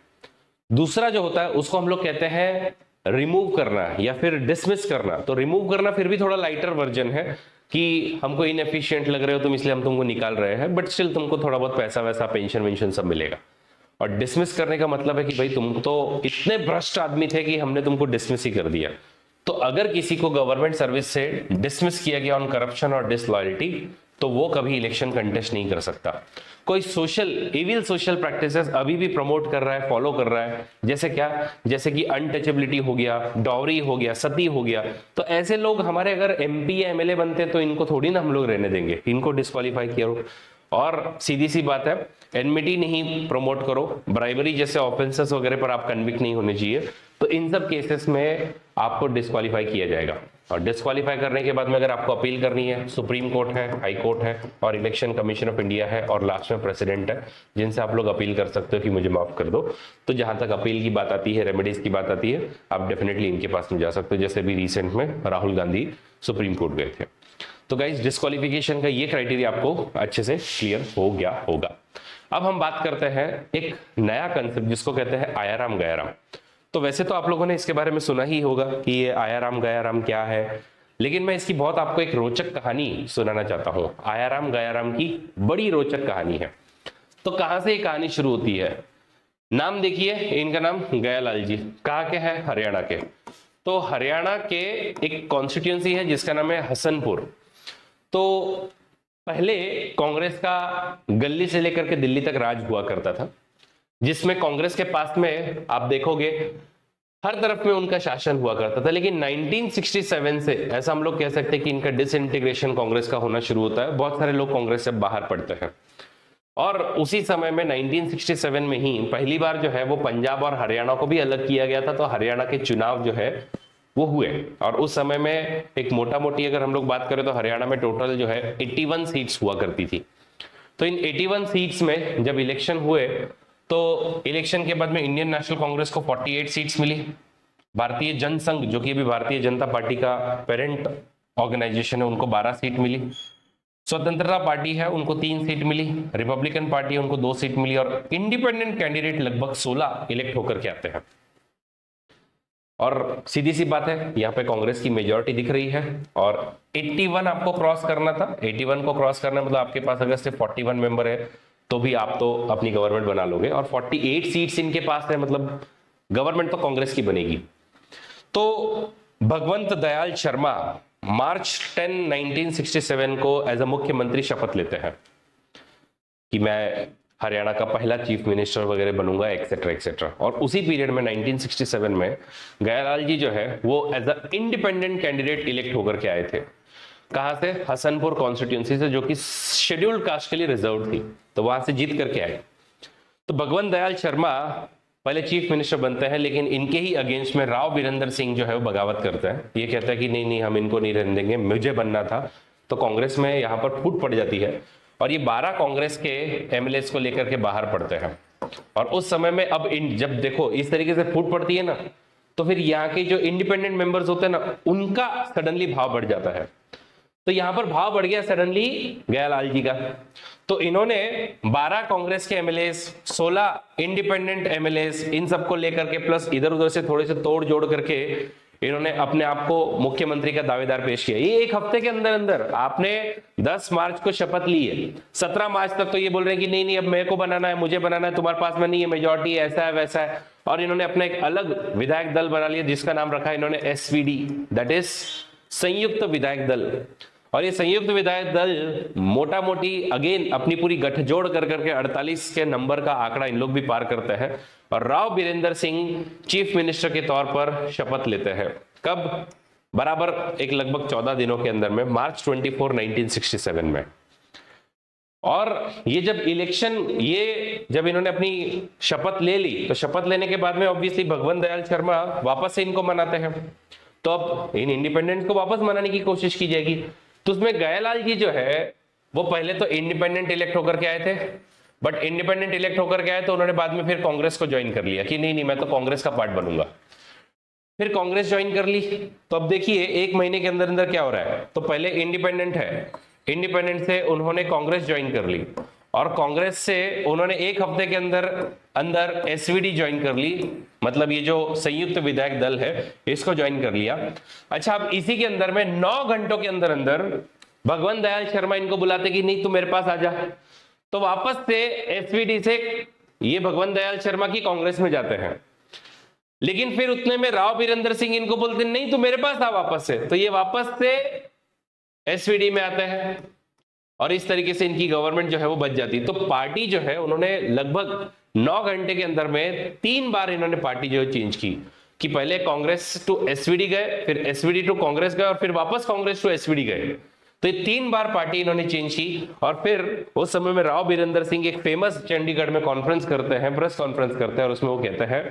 दूसरा जो होता है उसको हम लोग कहते हैं रिमूव करना या फिर डिसमिस करना। तो रिमूव करना फिर भी थोड़ा लाइटर वर्जन है कि हमको इनएफिशिएंट लग रहे हो तुम, इसलिए हम तुमको निकाल रहे हैं, बट स्टिल तुमको थोड़ा बहुत पैसा वैसा, पेंशन वेंशन सब मिलेगा। और डिसमिस करने का मतलब है कि भाई तुम तो इतने भ्रष्ट आदमी थे कि हमने तुमको डिसमिस ही कर दिया। तो अगर किसी को गवर्नमेंट सर्विस से डिसमिस किया गया ऑन करप्शन और डिसलॉयल्टी, तो वो कभी इलेक्शन कंटेस्ट नहीं कर सकता। कोई इविल सोशल प्रैक्टिसेस अभी भी प्रमोट कर रहा है, फॉलो कर रहा है, जैसे क्या, जैसे कि अनटचेबिलिटी हो गया, डॉवरी हो गया, सती हो गया, तो ऐसे लोग हमारे अगर एमपी या एमएलए बनते हैं तो इनको थोड़ी ना हम लोग रहने देंगे, इनको डिस्क्वालीफाई करो। और सीधी सी बात है, एनमिटी नहीं प्रमोट करो, ब्राइबरी जैसे ऑफेंसेस वगैरह पर आप कन्विक्ट नहीं होने चाहिए, तो इन सब केसेस में आपको डिस्क्वालीफाई किया जाएगा। और डिस्क्वालीफाई करने के बाद में अगर आपको अपील करनी है, सुप्रीम कोर्ट है, हाई कोर्ट है और इलेक्शन कमीशन ऑफ इंडिया है और लास्ट में प्रेसिडेंट है, जिनसे आप लोग अपील कर सकते हो कि मुझे माफ कर दो। तो जहां तक अपील की बात आती है, रेमेडीज की बात आती है, आप डेफिनेटली इनके पास में जा सकते हो, जैसे भी रिसेंट में राहुल गांधी सुप्रीम कोर्ट गए थे। तो गाइस, डिस्क्वालिफिकेशन का ये क्राइटेरिया आपको अच्छे से क्लियर हो गया होगा। अब हम बात करते हैं एक नया कंसेप्ट जिसको कहते हैं आयाराम गयाराम। तो वैसे तो आप लोगों ने इसके बारे में सुना ही होगा कि ये आयाराम गयाराम क्या है, लेकिन मैं इसकी बहुत आपको एक रोचक कहानी सुनाना चाहता हूं। आयाराम गयाराम की बड़ी रोचक कहानी है। तो कहां से ये कहानी शुरू होती है? नाम देखिए, इनका नाम गयालाल जी, कहाँ के हैं? हरियाणा के। तो हरियाणा के एक कॉन्स्टिट्यूंसी है जिसका नाम है हसनपुर। तो पहले कांग्रेस का गली से लेकर के दिल्ली तक राज हुआ करता था, जिसमें कांग्रेस के पास में आप देखोगे हर तरफ में उनका शासन हुआ करता था। लेकिन 1967 से ऐसा हम लोग कह सकते हैं कि इनका डिसइंटीग्रेशन कांग्रेस का होना शुरू होता है। बहुत सारे लोग कांग्रेस से बाहर पड़ते हैं और उसी समय में 1967 में ही पहली बार जो है वो पंजाब और हरियाणा को भी अलग किया गया था। तो हरियाणा के चुनाव जो है वो हुए और उस समय में एक मोटा मोटी अगर हम लोग बात करें तो हरियाणा में टोटल जो है 81 सीट्स हुआ करती थी। तो इन 81 सीट्स में जब इलेक्शन हुए तो इलेक्शन के बाद में इंडियन नेशनल कांग्रेस को 48 सीट्स मिली। भारतीय जनसंघ जो कि अभी भारतीय जनता पार्टी का पेरेंट ऑर्गेनाइजेशन है, उनको 12 सीट मिली। स्वतंत्रता पार्टी है, उनको 3 सीट मिली। रिपब्लिकन पार्टी है, उनको 2 सीट मिली और इंडिपेंडेंट कैंडिडेट लगभग 16 इलेक्ट होकर के आते हैं। और सीधी सी बात है, यहाँ पे कांग्रेस की मेजॉरिटी दिख रही है और 81 आपको क्रॉस करना था। 81 को क्रॉस करना मतलब आपके पास अगर सिर्फ 41 मेंबर है तो भी आप तो अपनी गवर्नमेंट बना लोगे और 48 सीट्स इनके पास है, मतलब गवर्नमेंट तो कांग्रेस की बनेगी। तो भगवंत दयाल शर्मा मार्च 10, 1967 को एज अ मुख्यमंत्री शपथ लेते हैं कि मैं हरियाणा का पहला चीफ मिनिस्टर वगैरह बनूंगा, एक्सेट्रा एक्सेट्रा। और उसी पीरियड में 1967 में गयालाल जी जो है वो as a independent candidate elect होकर के आए थे। कहां से? हसनपुर कॉन्स्टिट्यूंसी से, जो कि शेड्यूल्ड कास्ट के लिए रिजर्व थी, तो वहां से जीत करके आए। तो भगवंत दयाल शर्मा पहले चीफ मिनिस्टर बनते हैं, लेकिन इनके ही अगेंस्ट में राव बीरेंद्र सिंह जो है वो बगावत करते हैं। ये कहता है कि नहीं नहीं, हम इनको नहीं रहने देंगे, मुझे बनना था। तो कांग्रेस में यहाँ पर फूट पड़ जाती है और ये 12 कांग्रेस के एमएलएस को लेकर के बाहर पड़ते हैं। और उस समय में अब जब देखो इस तरीके से फूट पड़ती है ना, तो फिर यहाँ के जो इंडिपेंडेंट मेंबर्स होते हैं ना, उनका सडनली भाव बढ़ जाता है। तो यहां पर भाव बढ़ गया सडनली गयालाल जी का। तो इन्होंने 12 कांग्रेस के एमएलए, 16 इंडिपेंडेंट एमएलए, इन सबको लेकर के प्लस इधर उधर से थोड़े से तोड़ जोड़ करके इन्होंने अपने आप को मुख्यमंत्री का दावेदार पेश किया। ये एक हफ्ते के अंदर अंदर, आपने 10 मार्च को शपथ ली है, 17 मार्च तक तो ये बोल रहे हैं कि नहीं नहीं अब मेरे को बनाना है, मुझे बनाना है, तुम्हारे पास में नहीं है मेजॉरिटी, ऐसा है वैसा है। और इन्होंने अपना एक अलग विधायक दल बना लिया जिसका नाम रखा इन्होंने एसवीडी, दैट इज संयुक्त विधायक दल। और ये संयुक्त विधायक दल मोटा मोटी अगेन अपनी पूरी गठजोड़ कर करके 48 के नंबर का आंकड़ा इन लोग भी पार करते हैं और राव बीरेंद्र सिंह चीफ मिनिस्टर के तौर पर शपथ लेते हैं। कब? बराबर एक लगभग 14 दिनों के अंदर में, मार्च 24, 1967 में। और ये जब इलेक्शन, ये जब इन्होंने अपनी शपथ ले ली तो शपथ लेने के बाद में ऑब्वियसली भगवंत दयाल शर्मा वापस से इनको मनाते हैं। तो अब इन इंडिपेंडेंट को वापस मनाने की कोशिश की जाएगी। तो उसमें गयालाल जी जो है वो पहले तो इंडिपेंडेंट इलेक्ट होकर के आए थे, बट इंडिपेंडेंट इलेक्ट होकर के आए तो उन्होंने बाद में फिर कांग्रेस को ज्वाइन कर लिया कि नहीं नहीं मैं तो कांग्रेस का पार्ट बनूंगा। फिर कांग्रेस ज्वाइन कर ली। तो अब देखिए 1 महीने के अंदर अंदर क्या हो रहा है। तो पहले इंडिपेंडेंट है, इंडिपेंडेंट से उन्होंने कांग्रेस ज्वाइन कर ली और कांग्रेस से उन्होंने 1 हफ्ते के अंदर अंदर एसवीडी ज्वाइन कर ली, मतलब ये जो संयुक्त विधायक दल है इसको ज्वाइन कर लिया। अच्छा, अब इसी के अंदर में 9 घंटों के अंदर अंदर भगवंत दयाल शर्मा इनको बुलाते कि नहीं तू मेरे पास आ जा। तो वापस से एसवीडी से ये भगवंत दयाल शर्मा की कांग्रेस में जाते हैं। लेकिन फिर उतने में राव बीरेंद्र सिंह इनको बोलते नहीं तू मेरे पास आ वापस से। तो ये वापस से एसवीडी में आते हैं और इस तरीके से इनकी गवर्नमेंट जो है वो बच जाती। तो पार्टी जो है उन्होंने लगभग 9 घंटे के अंदर में 3 बार इन्होंने पार्टी जो है चेंज की, कि पहले कांग्रेस टू एसवीडी गए, फिर एसवीडी टू कांग्रेस गए और फिर वापस कांग्रेस टू एसवीडी गए। तो ये 3 बार पार्टी इन्होंने चेंज की। और फिर उस समय में राव बीरेंद्र सिंह एक फेमस चंडीगढ़ में कॉन्फ्रेंस करते हैं, प्रेस कॉन्फ्रेंस करते हैं, और उसमें वो कहते हैं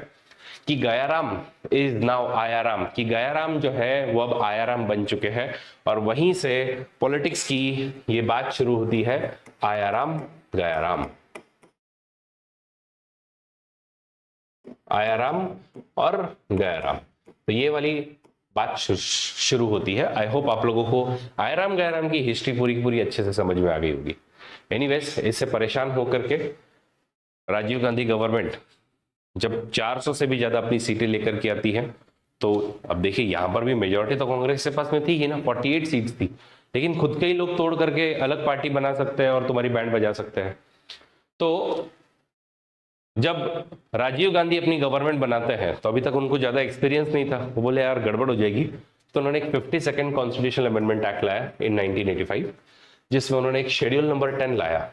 कि गयाराम इज नाउ आयाराम, कि गयाराम जो है वो अब आयाराम बन चुके हैं। और वहीं से पॉलिटिक्स की ये बात शुरू होती है, आयाराम गयाराम, आयाराम और गयाराम। तो ये वाली बात शुरू होती है। आई होप आप लोगों को आयाराम गयाराम की हिस्ट्री पूरी की पूरी अच्छे से समझ में आ गई होगी। एनीवेज, इससे परेशान होकर के राजीव गांधी गवर्नमेंट जब 400 से भी ज्यादा अपनी सीटें लेकर के आती है, तो अब देखिए यहां पर भी मेजोरिटी तो कांग्रेस के पास में थी ही ना, 48 सीट्स थी, लेकिन खुद के ही लोग तोड़ करके अलग पार्टी बना सकते हैं और तुम्हारी बैंड बजा सकते हैं। तो जब राजीव गांधी अपनी गवर्नमेंट बनाते हैं तो अभी तक उनको ज्यादा एक्सपीरियंस नहीं था, वो बोले यार गड़बड़ हो जाएगी, तो उन्होंने एक 52nd कॉन्स्टिट्यूशनल अमेंडमेंट एक्ट लाया इन 1985, जिसमें उन्होंने एक शेड्यूल नंबर 10 लाया,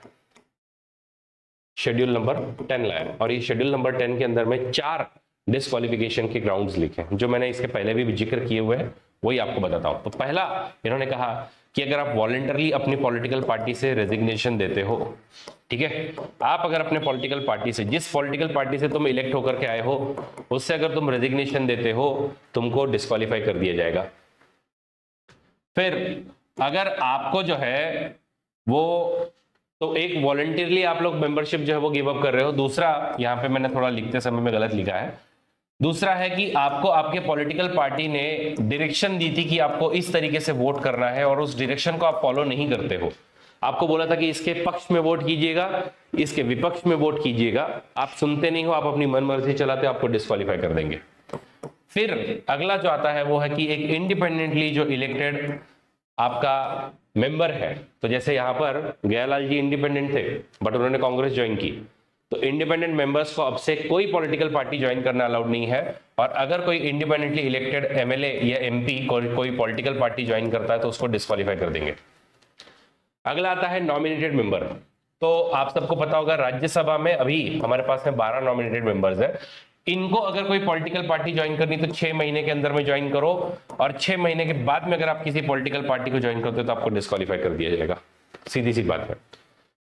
शेड्यूल नंबर 10 लाया। और ये शेड्यूल नंबर 10 के अंदर में 4 डिस्क्वालिफिकेशन के ग्राउंड्स लिखे हैं, जो मैंने इसके पहले भी जिक्र किए हुए हैं, वही आपको बताता हूं। तो पहला इन्होंने कहा कि अगर आप वॉलंटरली अपनी पॉलिटिकल पार्टी से रेजिग्नेशन देते हो, ठीक है, आप अगर अपने पॉलिटिकल पार्टी से, जिस पॉलिटिकल पार्टी से तुम इलेक्ट होकर के आए हो, उससे अगर तुम रेजिग्नेशन देते हो, तुमको डिस्क्वालीफाई कर दिया जाएगा। फिर अगर आपको जो है वो, तो एक वॉलंटियरली आप लोग मेंबरशिप जो है वो गिव अप कर रहे हो। दूसरा, यहां पे मैंने थोड़ा लिखते समय में गलत लिखा है, दूसरा है कि आपको आपके पॉलिटिकल पार्टी ने डायरेक्शन दी थी कि आपको इस तरीके से वोट करना है, और उस डायरेक्शन को आप फॉलो नहीं करते हो। आपको बोला था कि इसके पक्ष में वोट कीजिएगा, इसके विपक्ष में वोट कीजिएगा, आप सुनते नहीं हो, आप अपनी मनमर्जी चलाते हो, आपको डिस्क्वालीफाई कर देंगे। फिर अगला जो आता है वो है कि एक इंडिपेंडेंटली जो इलेक्टेड आपका मेंबर है, तो जैसे यहां पर गयालाल जी इंडिपेंडेंट थे बट उन्होंने कांग्रेस ज्वाइन की, तो इंडिपेंडेंट मेंबर्स को अब से कोई पॉलिटिकल पार्टी ज्वाइन करना अलाउड नहीं है। और अगर कोई इंडिपेंडेंटली इलेक्टेड एमएलए या एमपी कोई पॉलिटिकल पार्टी ज्वाइन करता है तो उसको डिस्क्वालीफाई कर देंगे। अगला आता है नॉमिनेटेड मेंबर। तो आप सबको पता होगा राज्यसभा में अभी हमारे पास में 12 नॉमिनेटेड मेंबर्स है। इनको अगर कोई पॉलिटिकल पार्टी ज्वाइन करनी तो 6 महीने के अंदर में ज्वाइन करो, और 6 महीने के बाद में अगर आप किसी पॉलिटिकल पार्टी को ज्वाइन करते हो तो आपको डिस्क्वालीफाई कर दिया जाएगा, सीधी सी बात है।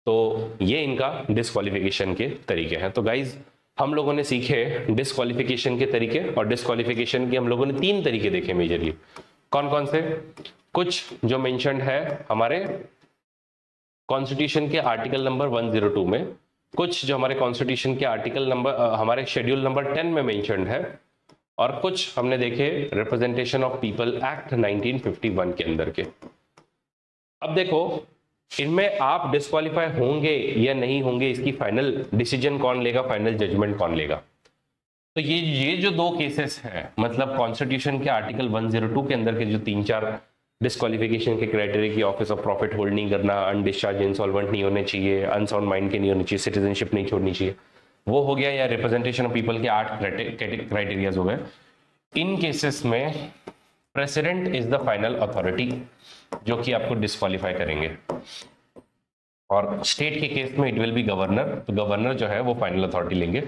तो ये इनका डिस्क्वालिफिकेशन के तरीके हैं। तो गाइज, हम लोगों ने सीखे डिस्क्वालिफिकेशन के तरीके, और डिस्क्वालिफिकेशन के हम लोगों ने 3 तरीके देखे मेजरली। कौन कौन से? कुछ जो मेंशन्ड है हमारे कॉन्स्टिट्यूशन के आर्टिकल नंबर 102 में, कुछ जो हमारे कॉन्स्टिट्यूशन के आर्टिकल नंबर हमारे शेड्यूल नंबर 10 में मेंशन्ड है, और कुछ हमने देखे रिप्रेजेंटेशन ऑफ पीपल एक्ट 1951 के अंदर के। अब देखो, इनमें आप डिस्क्वालीफाई होंगे या नहीं होंगे, इसकी फाइनल डिसीजन कौन लेगा, फाइनल जजमेंट कौन लेगा? तो ये जो 2 केसेस हैं, मतलब कॉन्स्टिट्यूशन के आर्टिकल 102 के अंदर के जो 3-4 डिस्क्वालिफिकेशन के क्राइटेरिया की ऑफिस ऑफ प्रॉफिट होल्ड नहीं करना, अनडिस्चार्ज इंसॉल्वेंट नहीं होने चाहिए, अनसाउंड माइंड के नहीं होने चाहिए, सिटीजनशिप नहीं छोड़नी चाहिए, वो हो गया, या रिप्रेजेंटेशन ऑफ पीपल के 8 क्राइटेरियाज हो गए। इन केसेस में president is the final authority जो कि आपको डिस्क्वालीफाई करेंगे, और स्टेट के केस में इट विल बी गवर्नर, तो गवर्नर जो है वो फाइनल अथॉरिटी लेंगे।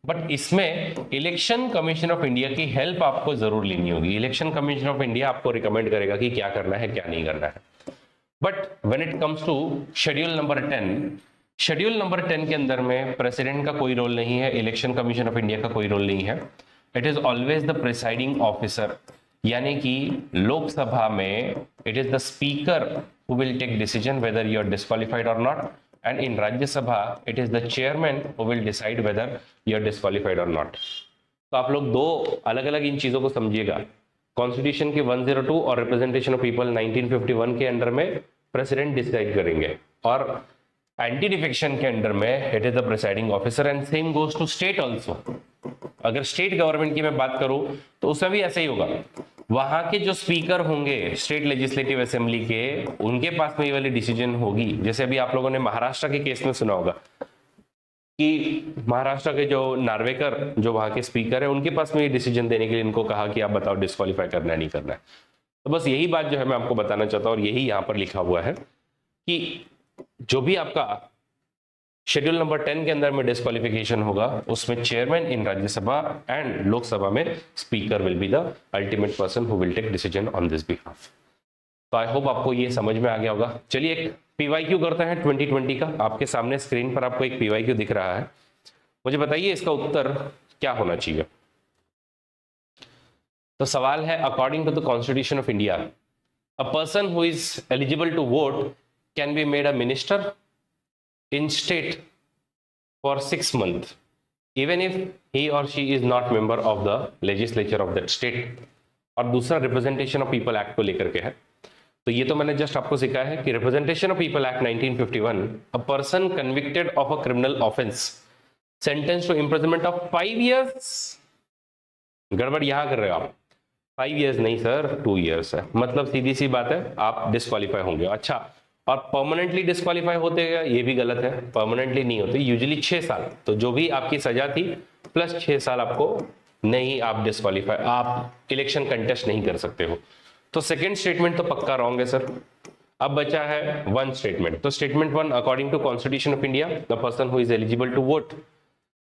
बट इसमें इलेक्शन कमीशन ऑफ इंडिया की हेल्प आपको जरूर लेनी होगी। इलेक्शन कमीशन ऑफ इंडिया आपको रिकमेंड करेगा कि क्या करना है क्या नहीं करना है। But when it comes to schedule number 10, schedule number 10 के अंदर में प्रेसिडेंट का कोई रोल नहीं है, इलेक्शन कमीशन ऑफ इंडिया का कोई रोल नहीं है। It is always the presiding officer, यानी कि लोकसभा में it is the speaker who will take decision whether you are disqualified or not, and in Rajya Sabha it is the chairman who will decide whether you are disqualified or not. तो आप लोग 2 अलग अलग इन चीजों को समझिएगा। Constitution के 102 और रिप्रेजेंटेशन ऑफ पीपल 1951 के अंडर में प्रेसिडेंट डिसाइड करेंगे, और एंटी डिफेक्शन के अंडर में it is the presiding officer, and same goes to state also. अगर स्टेट गवर्नमेंट की मैं बात करूं तो उसमें भी ऐसा ही होगा। वहां के जो स्पीकर होंगे स्टेट लेजिस्लेटिव असेंबली के, उनके पास में ये वाली डिसीजन होगी। जैसे अभी आप लोगों ने महाराष्ट्र के केस में सुना होगा कि महाराष्ट्र के जो नार्वेकर जो वहां के स्पीकर है, उनके पास में ये डिसीजन देने के लिए इनको कहा कि आप बताओ डिस्क्वालीफाई करना है नहीं करना है। तो बस यही बात जो है मैं आपको बताना चाहता हूँ, और यही यहाँ पर लिखा हुआ है कि जो भी आपका शेड्यूल नंबर 10 के अंदर में डिस्क्वालिफिकेशन होगा उसमें chairman in Rajya Sabha and Lok Sabha में speaker will be the ultimate person who will take decision on this behalf. तो आई होप आपको ये समझ में आ गया होगा। चलिए एक पीवाईक्यू करते हैं 2020 का। आपके सामने स्क्रीन पर आपको एक पीवाईक्यू दिख रहा है, मुझे बताइए इसका उत्तर क्या होना चाहिए। तो सवाल है, according to the constitution of India a person who is eligible to vote can be made a minister in state for 6 months even if he or she is not member of the legislature of that state। और दूसरा representation of people act को लेकर के है। तो ये तो मैंने जस्ट आपको सिखाया है कि representation of people act 1951, a person convicted of a criminal offence sentence to imprisonment of 5 years। गड़बड़ यहां कर रहे हो आप, 5 years नहीं सर 2 years है, मतलब सीधी सी बात है आप डिस्क्वालीफाई होंगे। अच्छा, और परमानेंटली डिस्क्वालीफाई होते हैं, ये भी गलत है, परमानेंटली नहीं होते, यूजुअली 6 साल। तो जो भी आपकी सजा थी प्लस 6 साल आपको नहीं, आप डिस्क्वालीफाई, आप इलेक्शन कंटेस्ट नहीं कर सकते हो। तो सेकंड स्टेटमेंट तो पक्का रॉन्ग है सर। अब बचा है वन स्टेटमेंट। तो statement 1, according to constitution of India the person who is eligible to vote.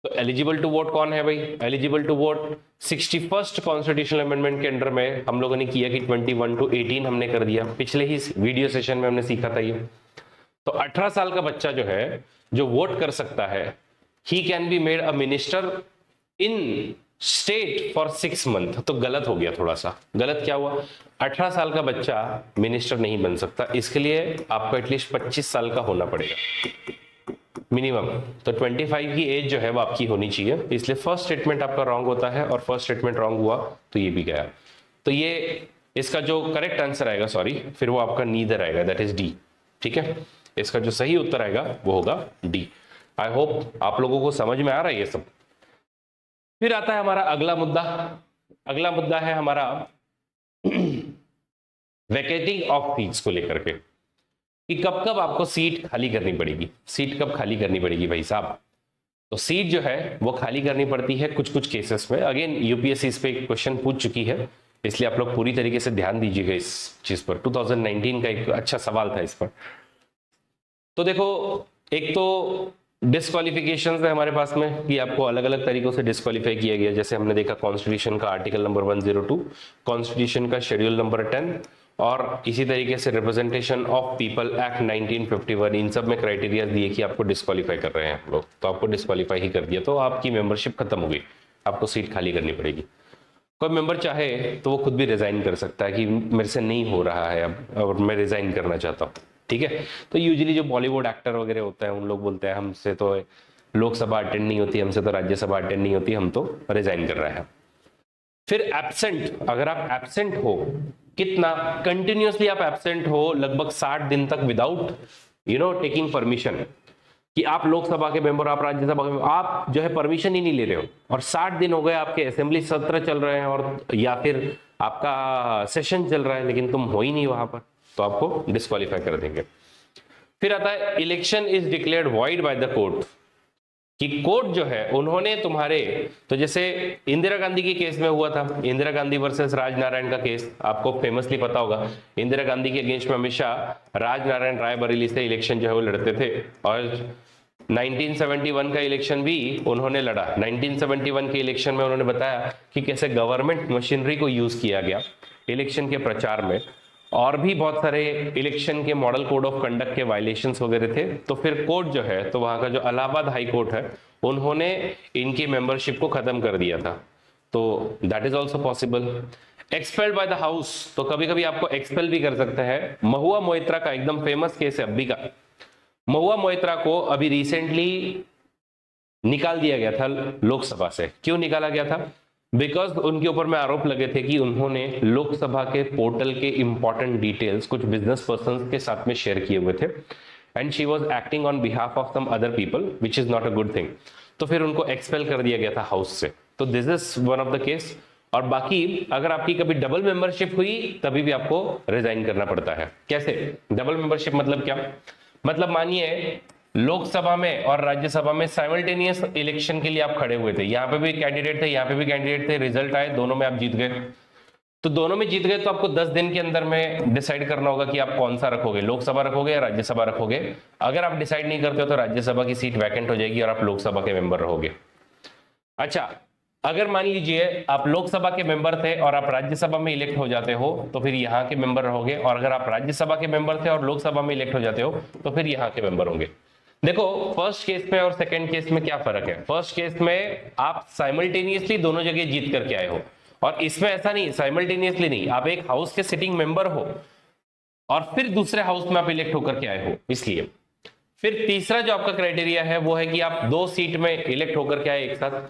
तो एलिजिबल टू वोट कौन है भाई? Eligible to vote 61st constitutional amendment के अंडर में हम लोगों ने किया कि 21 to 18 हमने कर दिया, पिछले ही वीडियो सेशन में हमने सीखा था ये। तो 18 साल का बच्चा जो है जो वोट कर सकता है, he can be made a minister in state for 6 months। तो गलत हो गया, थोड़ा सा गलत क्या हुआ, 18 साल का बच्चा मिनिस्टर नहीं बन सकता, इसके लिए आपको एटलीस्ट 25 साल का होना पड़ेगा मिनिमम। तो 25 की एज जो है वो आपकी होनी चाहिए, इसलिए फर्स्ट स्टेटमेंट आपका रॉन्ग होता है और फर्स्ट स्टेटमेंट रॉन्ग हुआ तो ये भी गया। तो ये इसका जो करेक्ट आंसर आएगा, सॉरी, फिर वो आपका नीदर आएगा, दैट इज डी। ठीक है, इसका जो सही उत्तर आएगा वो होगा डी। आई होप आप लोगों को समझ में आ रहा है ये सब। फिर आता है हमारा अगला मुद्दा। अगला मुद्दा है हमारा वैकेटिंग ऑफ सीट्स को लेकर के, कि कब कब आपको सीट खाली करनी पड़ेगी। सीट कब खाली करनी पड़ेगी भाई साहब? तो सीट जो है वो खाली करनी पड़ती है कुछ कुछ केसेस में। अगेन यूपीएससी इस पे क्वेश्चन पूछ चुकी है, इसलिए आप लोग पूरी तरीके से ध्यान दीजिएगा इस चीज पर। 2019 का एक अच्छा सवाल था इस पर। तो देखो, एक तो डिस्क्वालिफिकेशन है हमारे पास में कि आपको अलग अलग तरीकों से डिस्क्वालीफाई किया गया। जैसे हमने देखा कॉन्स्टिट्यूशन का आर्टिकल नंबर 102, कॉन्स्टिट्यूशन का शेड्यूल नंबर 10, और इसी तरीके से रिप्रेजेंटेशन ऑफ पीपल एक्ट 1951। इन सब में क्राइटेरिया दिए कि आपको डिस्क्वालीफाई कर रहे हैं लोग, तो आपको डिस्क्वालीफाई ही कर दिया तो आपकी मेंबरशिप खत्म हो गई, आपको सीट खाली करनी पड़ेगी। कोई मेंबर चाहे तो वो खुद भी रिजाइन कर सकता है कि मेरे से नहीं हो रहा है अब और मैं रिजाइन करना चाहता हूँ। ठीक है, तो यूजुअली जो बॉलीवुड एक्टर वगैरह होते हैं उन लोग बोलते हैं हमसे तो लोकसभा अटेंड नहीं होती, हमसे तो राज्यसभा अटेंड नहीं होती, हम तो रिजाइन कर रहे हैं। फिर एब्सेंट, अगर आप एब्सेंट हो, कितना कंटिन्यूअसली आप एब्सेंट हो, लगभग 60 दिन तक विदाउट टेकिंग परमिशन, कि आप लोकसभा के मेंबर, आप राज्यसभा के मेंबर, आप जो है परमिशन ही नहीं ले रहे हो, और 60 दिन हो गए आपके असेंबली सत्र चल रहे हैं और या फिर आपका सेशन चल रहा है लेकिन तुम हो ही नहीं वहां पर, तो आपको डिस्क्वालीफाई कर देंगे। फिर आता है election is declared void by the court, कि कोर्ट जो है उन्होंने तुम्हारे, तो जैसे इंदिरा गांधी के केस में हुआ था, इंदिरा गांधी वर्सेस राजनारायण का केस आपको फेमसली पता होगा। इंदिरा गांधी के अगेंस्ट में हमेशा राजनारायण रायबरेली से इलेक्शन जो है वो लड़ते थे, और 1971 का इलेक्शन भी उन्होंने लड़ा। 1971 के इलेक्शन में उन्होंने बताया कि कैसे गवर्नमेंट मशीनरी को यूज किया गया इलेक्शन के प्रचार में, और भी बहुत सारे इलेक्शन के मॉडल कोड ऑफ कंडक्ट के वायलेशंस वगैरह थे। तो फिर कोर्ट जो है, तो वहां का जो इलाहाबाद हाई कोर्ट है, उन्होंने इनकी मेंबरशिप को खत्म कर दिया था। तो that is also possible. Expelled by the house, तो कभी कभी आपको एक्सपेल भी कर सकते हैं। महुआ मोइत्रा का एकदम फेमस केस है अभी का। महुआ मोइत्रा को अभी रिसेंटली निकाल दिया गया था लोकसभा से। क्यों निकाला गया था? बिकॉज उनके ऊपर में आरोप लगे थे कि उन्होंने लोकसभा के पोर्टल के इंपॉर्टेंट डिटेल्स कुछ बिजनेस पर्सन के साथ में शेयर किए हुए थे, and she was acting on behalf of some other people which is not a good thing. तो फिर उनको एक्सपेल कर दिया गया था हाउस से। तो this is one of the case. और बाकी अगर आपकी कभी डबल मेंबरशिप हुई तभी भी आपको रिजाइन करना पड़ता है। कैसे डबल मेंबरशिप मतलब क्या? मतलब मानिए लोकसभा में और राज्यसभा में साइमल्टेनियस इलेक्शन के लिए आप खड़े हुए थे, यहाँ पे भी कैंडिडेट थे, यहाँ पे भी कैंडिडेट थे, रिजल्ट आए, दोनों में आप जीत गए। तो दोनों में जीत गए तो आपको 10 दिन के अंदर में डिसाइड करना होगा कि आप कौन सा रखोगे, लोकसभा रखोगे या राज्यसभा रखोगे। अगर आप डिसाइड नहीं करते हो तो राज्यसभा की सीट वैकेंट हो जाएगी और आप लोकसभा के मेंबर रहोगे। अच्छा, अगर मान लीजिए आप लोकसभा के मेंबर थे और आप राज्यसभा में इलेक्ट हो जाते हो तो फिर यहाँ के मेंबर रहोगे, और अगर आप राज्यसभा के मेंबर थे और लोकसभा में इलेक्ट हो जाते हो तो फिर यहाँ के मेंबर होंगे। देखो फर्स्ट केस में और सेकंड केस में क्या फर्क है। फर्स्ट केस में आप साइमल्टेनियसली दोनों जगह जीत करके आए हो, और इसमें ऐसा नहीं, साइमल्टेनियसली नहीं, आप एक हाउस के सिटिंग मेंबर हो और फिर दूसरे हाउस में आप इलेक्ट होकर के आए हो। इसलिए फिर तीसरा जो आपका क्राइटेरिया है वो है कि आप 2 सीट में इलेक्ट होकर के आए एक साथ।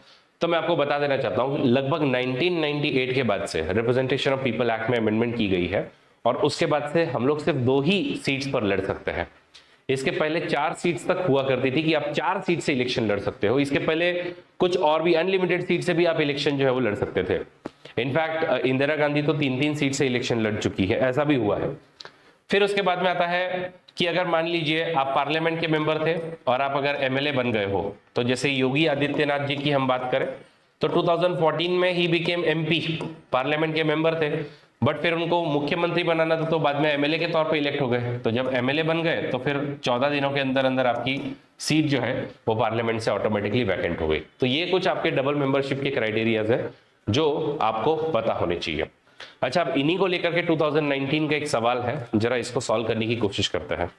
तो मैं आपको बता देना चाहता हूं, लगभग 1998 के बाद से रिप्रेजेंटेशन ऑफ पीपल एक्ट में अमेंडमेंट की गई है, और उसके बाद से हम लोग सिर्फ 2 ही सीट्स पर लड़ सकते हैं। इसके पहले 4 सीट्स तक हुआ करती थी कि आप 4 सीट से इलेक्शन लड़ सकते हो। इसके पहले कुछ और भी अनलिमिटेड सीट से भी आप इलेक्शन जो है वो लड़ सकते थे। इनफैक्ट इंदिरा गांधी तो 3-3 सीट से इलेक्शन लड़ चुकी है, ऐसा भी हुआ है। फिर उसके बाद में आता है कि अगर मान लीजिए आप पार्लियामेंट के मेंबर थे और आप अगर एमएलए बन गए हो, तो जैसे योगी आदित्यनाथ जी की हम बात करें तो 2014 में ही बिकेम एमपी, पार्लियामेंट के मेंबर थे, बट फिर उनको मुख्यमंत्री बनाना था तो बाद में एमएलए के तौर पे इलेक्ट हो गए। तो जब एमएलए बन गए तो फिर 14 दिनों के अंदर अंदर आपकी सीट जो है वो पार्लियामेंट से ऑटोमेटिकली वैकेंट हो गई। तो ये कुछ आपके डबल मेंबरशिप के क्राइटेरियाज है जो आपको पता होने चाहिए। अच्छा, अब इन्हीं को लेकर के 2019 का एक सवाल है, जरा इसको सॉल्व करने की कोशिश करते हैं।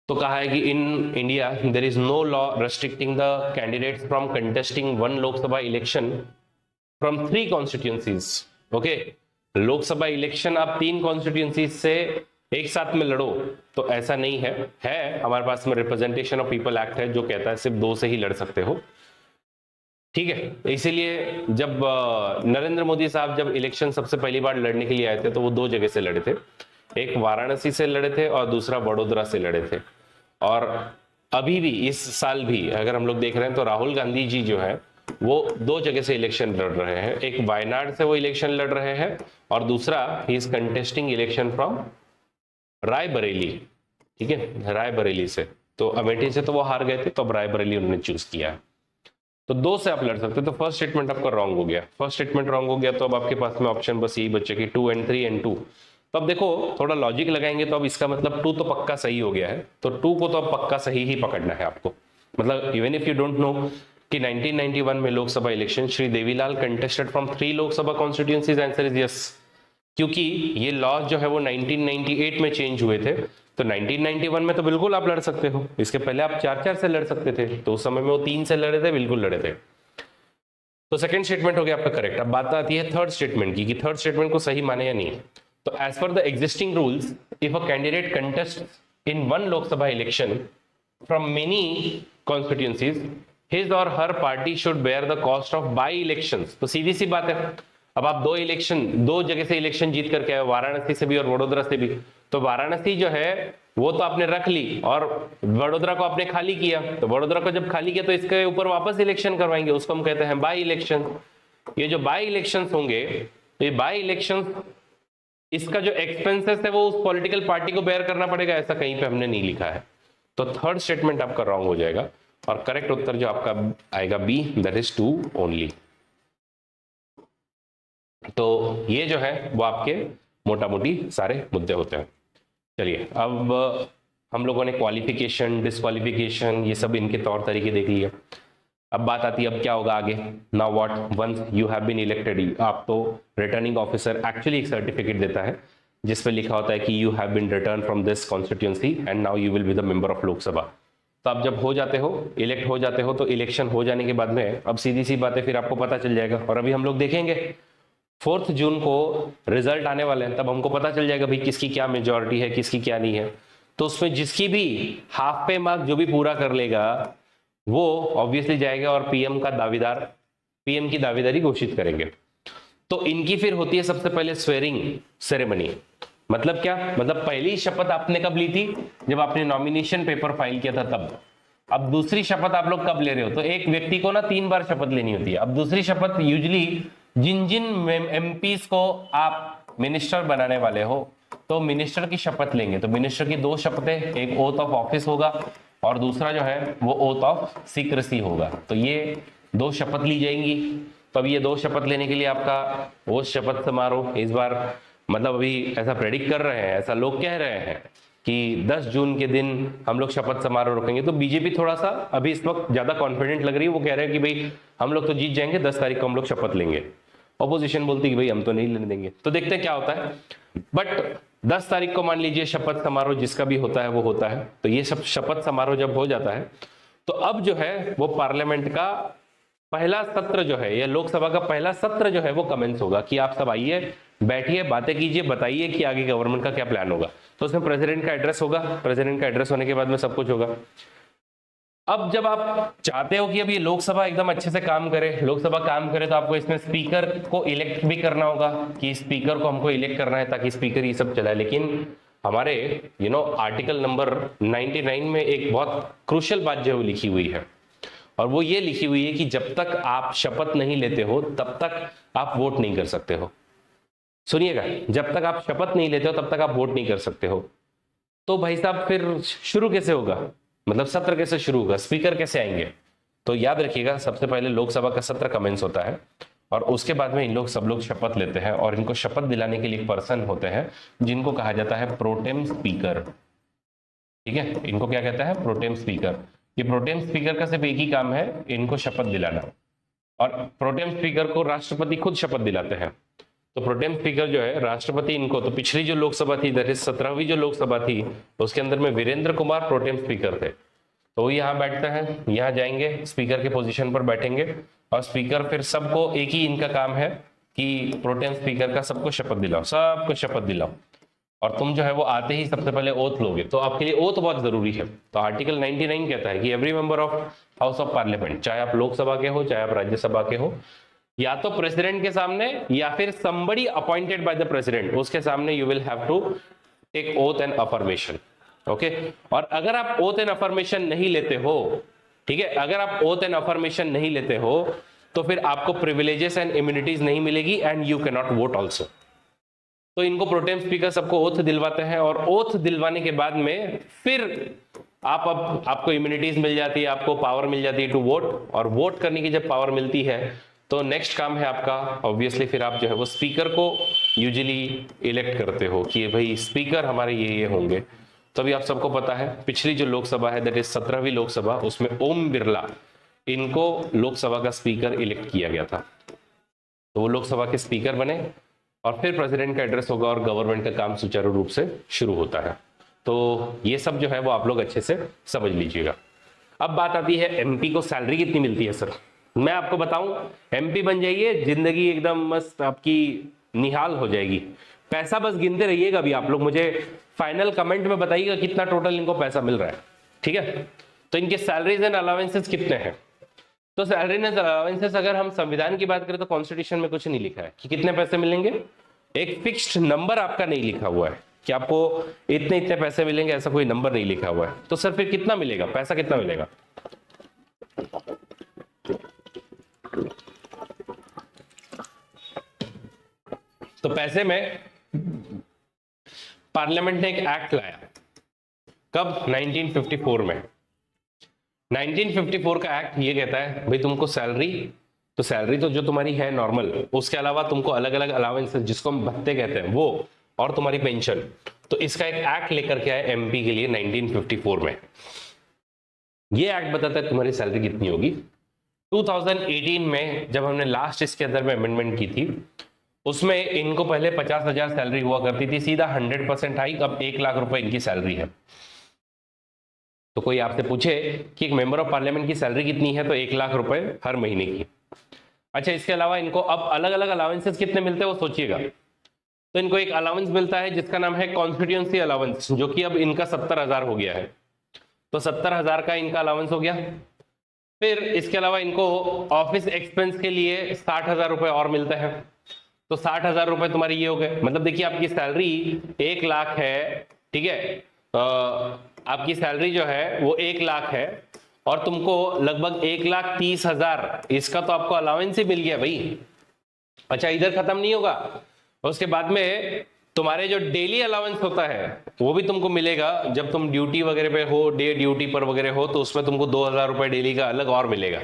तो कहा है कि in India there is no law restricting the candidates from contesting 1 Lok Sabha election from 3 constituencies. Okay, Lok Sabha election आप 3 कॉन्स्टिट्यूएंसीज से एक साथ में लड़ो तो ऐसा नहीं है हमारे पास में रिप्रेजेंटेशन ऑफ पीपल एक्ट है जो कहता है सिर्फ 2 से ही लड़ सकते हो। ठीक है, इसीलिए जब नरेंद्र मोदी साहब जब इलेक्शन सबसे पहली बार लड़ने के लिए आए थे तो वो 2 जगह से लड़े थे, एक वाराणसी से लड़े थे और दूसरा वडोदरा से लड़े थे। और अभी भी इस साल भी अगर हम लोग देख रहे हैं तो राहुल गांधी जी जो है वो 2 जगह से इलेक्शन लड़ रहे हैं, एक वायनाड से वो इलेक्शन लड़ रहे हैं और दूसरा he is contesting election from Raebareli. ठीक है, रायबरेली से, तो अमेठी से तो वो हार गए थे तो अब रायबरेली उन्होंने चूज किया है। तो 2 से आप लड़ सकते हो। तो फर्स्ट स्टेटमेंट आपका रॉन्ग हो गया, फर्स्ट स्टेटमेंट रॉन्ग हो गया, तो अब आपके पास में ऑप्शन बस यही बचे कि 2 and 3 and 2। तो अब देखो थोड़ा लॉजिक लगाएंगे तो अब इसका मतलब 2 तो पक्का सही हो गया है, तो 2 को तो अब पक्का सही ही पकड़ना है आपको। मतलब even if you don't know कि 1991 में Lok Sabha election Shri Devilal contested from 3 Lok Sabha constituencies, answer is yes. क्योंकि ये लॉ जो है वो 1998 में चेंज हुए थे, तो 1991 में तो बिल्कुल आप लड़ सकते हो। इसके पहले आप 4-4 से लड़ सकते थे, तो उस समय में वो 3 से लड़े थे, बिल्कुल लड़े थे। तो सेकंड स्टेटमेंट हो गया आपका करेक्ट। अब बात आती है थर्ड स्टेटमेंट की कि थर्ड स्टेटमेंट को सही माने या नहीं। तो as per the existing rules, if a candidate contest in 1 Lok Sabha election from many constituencies, his or her party should bear the cost of by elections. तो सीधी सी बात है, अब आप 2 जगह से इलेक्शन जीत करके आए, वाराणसी से भी और वडोदरा से भी, तो वाराणसी जो है वो तो आपने रख ली और वडोदरा को आपने खाली किया, तो वडोदरा को जब खाली किया तो इसके ऊपर वापस इलेक्शन करवाएंगे, उसको हम कहते हैं बाई इलेक्शन। ये जो बाई इलेक्शंस होंगे, ये बाई इलेक्शंस, इसका जो एक्सपेंसेस है वो उस पॉलिटिकल पार्टी को बेयर करना पड़ेगा, ऐसा कहीं पे हमने नहीं लिखा है। तो थर्ड स्टेटमेंट आपका रॉन्ग हो जाएगा और करेक्ट उत्तर जो आपका आएगा बी, दैट इज 2 ओनली। तो ये जो है वो आपके मोटा मोटी सारे मुद्दे होते हैं। चलिए, अब हम लोगों ने क्वालिफिकेशन, डिस्क्वालिफिकेशन, ये सब इनके तौर तरीके देख लिए। अब बात आती है अब क्या होगा आगे। Now what, once you have been elected, आप तो रिटर्निंग ऑफिसर एक्चुअली एक सर्टिफिकेट देता है जिसपे लिखा होता है कि you have been return from this constituency and now you will be the member of Lok Sabha. तो आप जब हो जाते हो, इलेक्ट हो जाते हो, तो इलेक्शन हो जाने के बाद में अब सीधी सी बात है, फिर आपको पता चल जाएगा। और अभी हम लोग देखेंगे 4 जून को रिजल्ट आने वाले हैं, तब हमको पता चल जाएगा भाई किसकी क्या मेजॉरिटी है, किसकी क्या नहीं है। तो उसमें जिसकी भी हाफ पे मार्क जो भी पूरा कर लेगा वो ऑब्वियसली जाएगा और पीएम का दावेदार, पीएम की दावेदारी घोषित करेंगे। तो इनकी फिर होती है सबसे पहले स्वेरिंग सेरेमनी। मतलब क्या, मतलब पहली शपथ आपने कब ली थी, जब आपने नॉमिनेशन पेपर फाइल किया था तब। अब दूसरी शपथ आप लोग कब ले रहे हो, तो एक व्यक्ति को ना 3 बार शपथ लेनी होती है। अब दूसरी शपथ यूजली जिन जिन एमपीज को आप मिनिस्टर बनाने वाले हो, तो मिनिस्टर की शपथ लेंगे। तो मिनिस्टर की 2 शपथें, एक ओथ ऑफ ऑफिस होगा और दूसरा जो है वो ओथ ऑफ सीक्रेसी होगा। तो ये 2 शपथ ली जाएंगी। तो अब ये 2 शपथ लेने के लिए आपका वो शपथ समारोह इस बार, मतलब अभी ऐसा प्रेडिक्ट कर रहे हैं, ऐसा लोग कह रहे हैं कि 10 जून के दिन हम लोग शपथ समारोह रखेंगे। तो बीजेपी थोड़ा सा अभी इस वक्त ज्यादा कॉन्फिडेंट लग रही है, वो कह रहे हैं कि भाई हम लोग तो जीत जाएंगे, 10 तारीख को हम लोग शपथ लेंगे। ऑपोजिशन बोलती है कि भाई हम तो नहीं लेने देंगे। तो देखते हैं क्या होता है। बट 10 तारीख को मान लीजिए शपथ समारोह जिसका भी होता है वो होता है। तो ये सब शपथ समारोह जब हो जाता है तो अब जो है वो पार्लियामेंट का पहला सत्र जो है, या लोकसभा का पहला सत्र जो है वो कमेंस होगा कि आप सब आइए, बैठिए, बातें कीजिए, बताइए कि आगे गवर्नमेंट का क्या प्लान होगा। तो उसमें प्रेसिडेंट का एड्रेस होगा, प्रेसिडेंट का एड्रेस होने के बाद में सब कुछ होगा। अब जब आप चाहते हो कि अब ये लोकसभा एकदम अच्छे से काम करे, लोकसभा काम करे, तो आपको इसमें स्पीकर को इलेक्ट भी करना होगा कि स्पीकर को हमको इलेक्ट करना है ताकि स्पीकर ये सब चलाए। लेकिन हमारे आर्टिकल नंबर 99 में एक बहुत क्रूशियल बात जो है वो लिखी हुई है, और वो ये लिखी हुई है कि जब तक आप शपथ नहीं लेते हो तब तक आप वोट नहीं कर सकते हो। सुनिएगा, जब तक आप शपथ नहीं लेते हो तब तक आप वोट नहीं कर सकते हो। तो भाई साहब फिर शुरू कैसे होगा, मतलब सत्र कैसे शुरू होगा, स्पीकर कैसे आएंगे? तो याद रखिएगा, सबसे पहले लोकसभा का सत्र कमेंस होता है और उसके बाद में इन लोग सब लोग शपथ लेते हैं, और इनको शपथ दिलाने के लिए एक पर्सन होते हैं जिनको कहा जाता है प्रोटेम स्पीकर। ठीक है, इनको क्या कहता है? Pro tem speaker. ये प्रोटेम स्पीकर का सिर्फ एक ही काम है, इनको शपथ दिलाना, और प्रोटेम स्पीकर को राष्ट्रपति खुद शपथ दिलाते हैं। तो प्रोटेम स्पीकर जो है राष्ट्रपति इनको, तो पिछली जो लोकसभा थी, दैट इज 17वीं जो लोकसभा थी, उसके अंदर में वीरेंद्र कुमार प्रोटेम स्पीकर थे। तो वो यहाँ बैठते हैं, यहाँ जाएंगे, स्पीकर के पोजीशन पर बैठेंगे, और स्पीकर फिर सबको, एक ही इनका काम है कि प्रोटेम स्पीकर का सबको शपथ दिलाओ, सबको शपथ दिलाओ। और तुम जो है वो आते ही सबसे पहले ओथ लोगे, तो आपके लिए ओथ बहुत जरूरी है। तो आर्टिकल 99 कहता है कि every member of house of parliament, चाहे आप लोकसभा के हो चाहे आप राज्यसभा के हो, या तो प्रेसिडेंट के सामने या फिर somebody appointed by the president, उसके सामने you will have to take oath and affirmation. Okay, और अगर आप ओथ एंड अफर्मेशन नहीं लेते हो, ठीक है, अगर आप ओथ एंड अफर्मेशन नहीं लेते हो तो फिर आपको प्रिविलेजेस एंड इम्यूनिटीज नहीं मिलेगी and you can not vote also. तो इनको प्रोटेम स्पीकर सबको ओथ दिलवाते हैं, और ओथ दिलवाने के बाद में फिर अब आपको इम्यूनिटीज मिल जाती है, आपको पावर मिल जाती है टू वोट, और वोट करने की जब पावर मिलती है तो नेक्स्ट काम है आपका, ऑब्वियसली फिर आप जो है वो स्पीकर को यूजुअली इलेक्ट करते हो कि भाई स्पीकर हमारे ये होंगे। तो अभी आप सबको पता है पिछली जो लोकसभा है, दैट इज 17वीं लोकसभा, उसमें ओम बिरला, इनको लोकसभा का स्पीकर इलेक्ट किया गया था। तो वो लोकसभा के स्पीकर बने, और फिर प्रेसिडेंट का एड्रेस होगा और गवर्नमेंट का काम सुचारू रूप से शुरू होता है। तो ये सब जो है वो आप लोग अच्छे से समझ लीजिएगा। अब बात आती है एमपी को सैलरी कितनी मिलती है सर। मैं आपको बताऊं, एमपी बन जाइए, जिंदगी एकदम मस्त आपकी निहाल हो जाएगी। पैसा बस गिनते रहिएगा। अभी आप लोग मुझे फाइनल कमेंट में बताइएगा कितना टोटल इनको पैसा मिल रहा है, ठीक है। तो इनके सैलरीज एंड अलाउंसेस कितने हैं? तो सैलरी एंड अलाउंसेस अगर हम संविधान की बात करें तो कॉन्स्टिट्यूशन में कुछ नहीं लिखा है कि कितने पैसे मिलेंगे। एक फिक्स्ड नंबर आपका नहीं लिखा हुआ है कि आपको इतने इतने पैसे मिलेंगे, ऐसा कोई नंबर नहीं लिखा हुआ है। तो सर फिर कितना मिलेगा, पैसा कितना मिलेगा? तो पैसे में पार्लियामेंट ने एक एक्ट लाया, कब? 1954 में। 1954 का एक्ट ये कहता है भाई तुमको सैलरी, तो सैलरी तो जो तुम्हारी है नॉर्मल, उसके अलावा तुमको अलग अलग अलाउंसेस जिसको हम भत्ते कहते हैं वो, और तुम्हारी पेंशन। तो इसका एक एक्ट लेकर के आए एमपी के लिए 1954 में। ये एक्ट बताता है तुम्हारी सैलरी कितनी होगी। 2018 में जब हमने लास्ट इसके अंदर में अमेंडमेंट की थी, उसमें इनको पहले 50,000 सैलरी हुआ करती थी, सीधा 100% हाइक, अब 1 लाख रुपए इनकी सैलरी है। तो कोई आपसे पूछे कि एक मेंबर ऑफ पार्लियामेंट की सैलरी कितनी है, तो 1 लाख रुपए हर महीने की। अच्छा, इसके अलावा इनको अब अलग अलग अलाउंसेस कितने मिलते हैं वो सोचिएगा। तो इनको एक अलाउंस मिलता है जिसका नाम है कॉन्स्टिट्यूएंसी अलाउंस, जो कि अब इनका 70,000 हो गया है। तो 70,000 का इनका अलाउंस हो गया। फिर इसके अलावा इनको ऑफिस एक्सपेंस के लिए 60,000 रुपए और मिलते हैं। तो 60,000 रुपए तुम्हारी ये हो गए। मतलब देखिए आपकी सैलरी 1 लाख है, ठीक है, आपकी सैलरी जो है वो 1 लाख है, और तुमको लगभग 1,30,000 इसका तो आपको अलाउंस ही मिल गया भाई। अच्छा, इधर खत्म नहीं होगा, उसके बाद में तुम्हारे जो डेली अलाउंस होता है वो भी तुमको मिलेगा जब तुम ड्यूटी वगैरह पे हो, डे ड्यूटी पर वगैरह हो, तो उसमें तुमको 2,000 रुपए डेली का अलग और मिलेगा।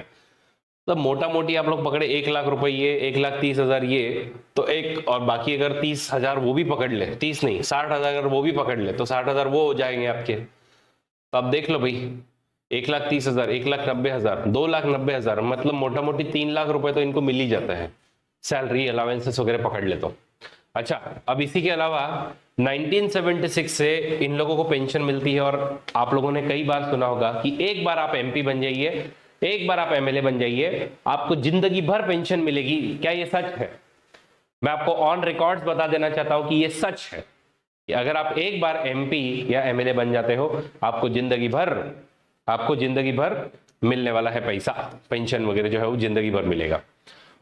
तो मोटा मोटी आप लोग पकड़े 1 लाख रुपए ये, 1,30,000 ये, तो एक और बाकी अगर 30,000 वो भी पकड़ ले, 30 नहीं 60,000 अगर वो भी पकड़ ले तो 60,000 वो हो जाएंगे आपके। तो आप देख लो भाई, 1,30,000, 1,90,000, 2,90,000, मतलब मोटा मोटी 3 लाख रुपए तो इनको मिल ही जाता है सैलरी अलावेंसेस वगैरह पकड़ ले तो। अच्छा, अब इसी के अलावा 1976 से इन लोगों को पेंशन मिलती है, और आप लोगों ने कई बार सुना होगा कि एक बार आप एमपी बन जाइए, एक बार आप एमएलए बन जाइए, आपको जिंदगी भर पेंशन मिलेगी। क्या ये सच है? मैं आपको ऑन रिकॉर्ड्स बता देना चाहता हूं कि ये सच है कि अगर आप एक बार एमपी या एमएलए बन जाते हो, आपको जिंदगी भर मिलने वाला है पैसा, पेंशन वगैरह जो है वो जिंदगी भर मिलेगा।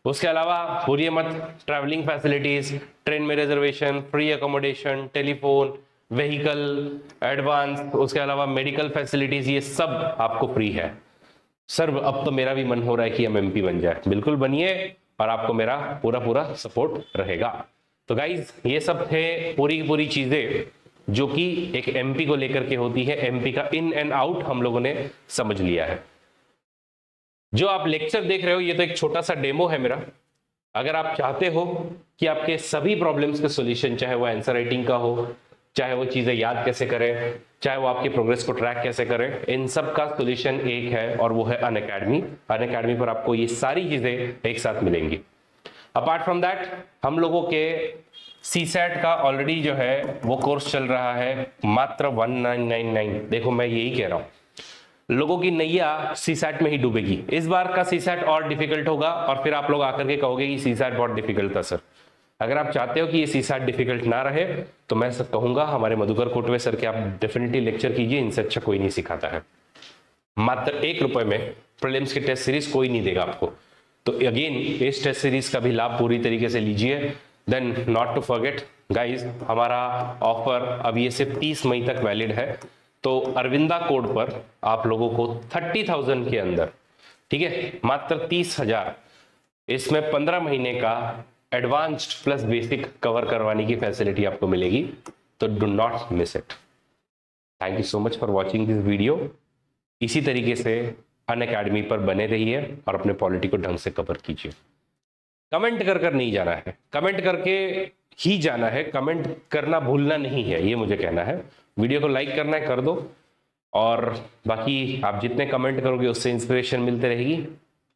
उसके अलावा भूलिए मत, ट्रैवलिंग फैसिलिटीज, ट्रेन में reservation, free accommodation, telephone, vehicle advance, उसके अलावा मेडिकल फैसिलिटीज, ये सब आपको फ्री है। सर अब तो मेरा भी मन हो रहा है कि हम एमपी बन जाए। बिल्कुल बनिए और आपको मेरा पूरा सपोर्ट रहेगा। तो गाइज ये सब थे पूरी चीजें जो कि एक एमपी को लेकर के होती है। एमपी का इन एंड आउट हम लोगों ने समझ लिया है। जो आप लेक्चर देख रहे हो ये तो एक छोटा सा डेमो है मेरा। अगर आप चाहते हो कि आपके सभी प्रॉब्लम्स के सॉल्यूशन, चाहे वो आंसर राइटिंग का हो, चाहे वो चीजें याद कैसे करें, चाहे वो आपकी प्रोग्रेस को ट्रैक कैसे करें, इन सब का सॉल्यूशन एक है और वो है अनअकैडमी। अनअकैडमी पर आपको ये सारी चीजें एक साथ मिलेंगी। अपार्ट फ्रॉम दैट हम लोगों के सीसैट का ऑलरेडी जो है वो कोर्स चल रहा है मात्र 1999। देखो मैं यही कह रहा हूं, लोगों की नैया सीसैट में ही डूबेगी। इस बार का सीसैट और डिफिकल्ट होगा और फिर आप लोग आकर के कहोगे कि सीसैट बहुत डिफिकल्ट था। सर अगर आप चाहते हो कि ये सीसैट डिफिकल्ट ना रहे तो मैं सब कहूंगा हमारे मधुकर कोटवे सर के आप डेफिनेटली लेक्चर कीजिए, इनसे अच्छा कोई नहीं सिखाता है। मात्र 1 रुपए में प्रीलिम्स की टेस्ट सीरीज कोई नहीं देगा आपको। तो अगेन इस टेस्ट सीरीज का भी लाभ पूरी तरीके से लीजिए। Then not to forget guys, हमारा ऑफर अब ये सिर्फ 30 मई तक वैलिड है। तो अरविंदा कोड पर आप लोगों को 30,000 के अंदर, ठीक है, मात्र 30,000, इसमें 15 महीने का एडवांस्ड प्लस बेसिक कवर करवाने की फैसिलिटी आपको मिलेगी। तो do not miss it. Thank you so much for watching this video. इसी तरीके से अनअकैडमी पर बने रहिए और अपने पॉलिटी को ढंग से कवर कीजिए। कमेंट कर नहीं जाना है, कमेंट करके ही जाना है, कमेंट करना भूलना नहीं है, ये मुझे कहना है। वीडियो को लाइक करना है कर दो, और बाकी आप जितने कमेंट करोगे उससे इंस्पिरेशन मिलती रहेगी।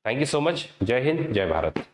Thank you so much. जय हिंद, जय भारत।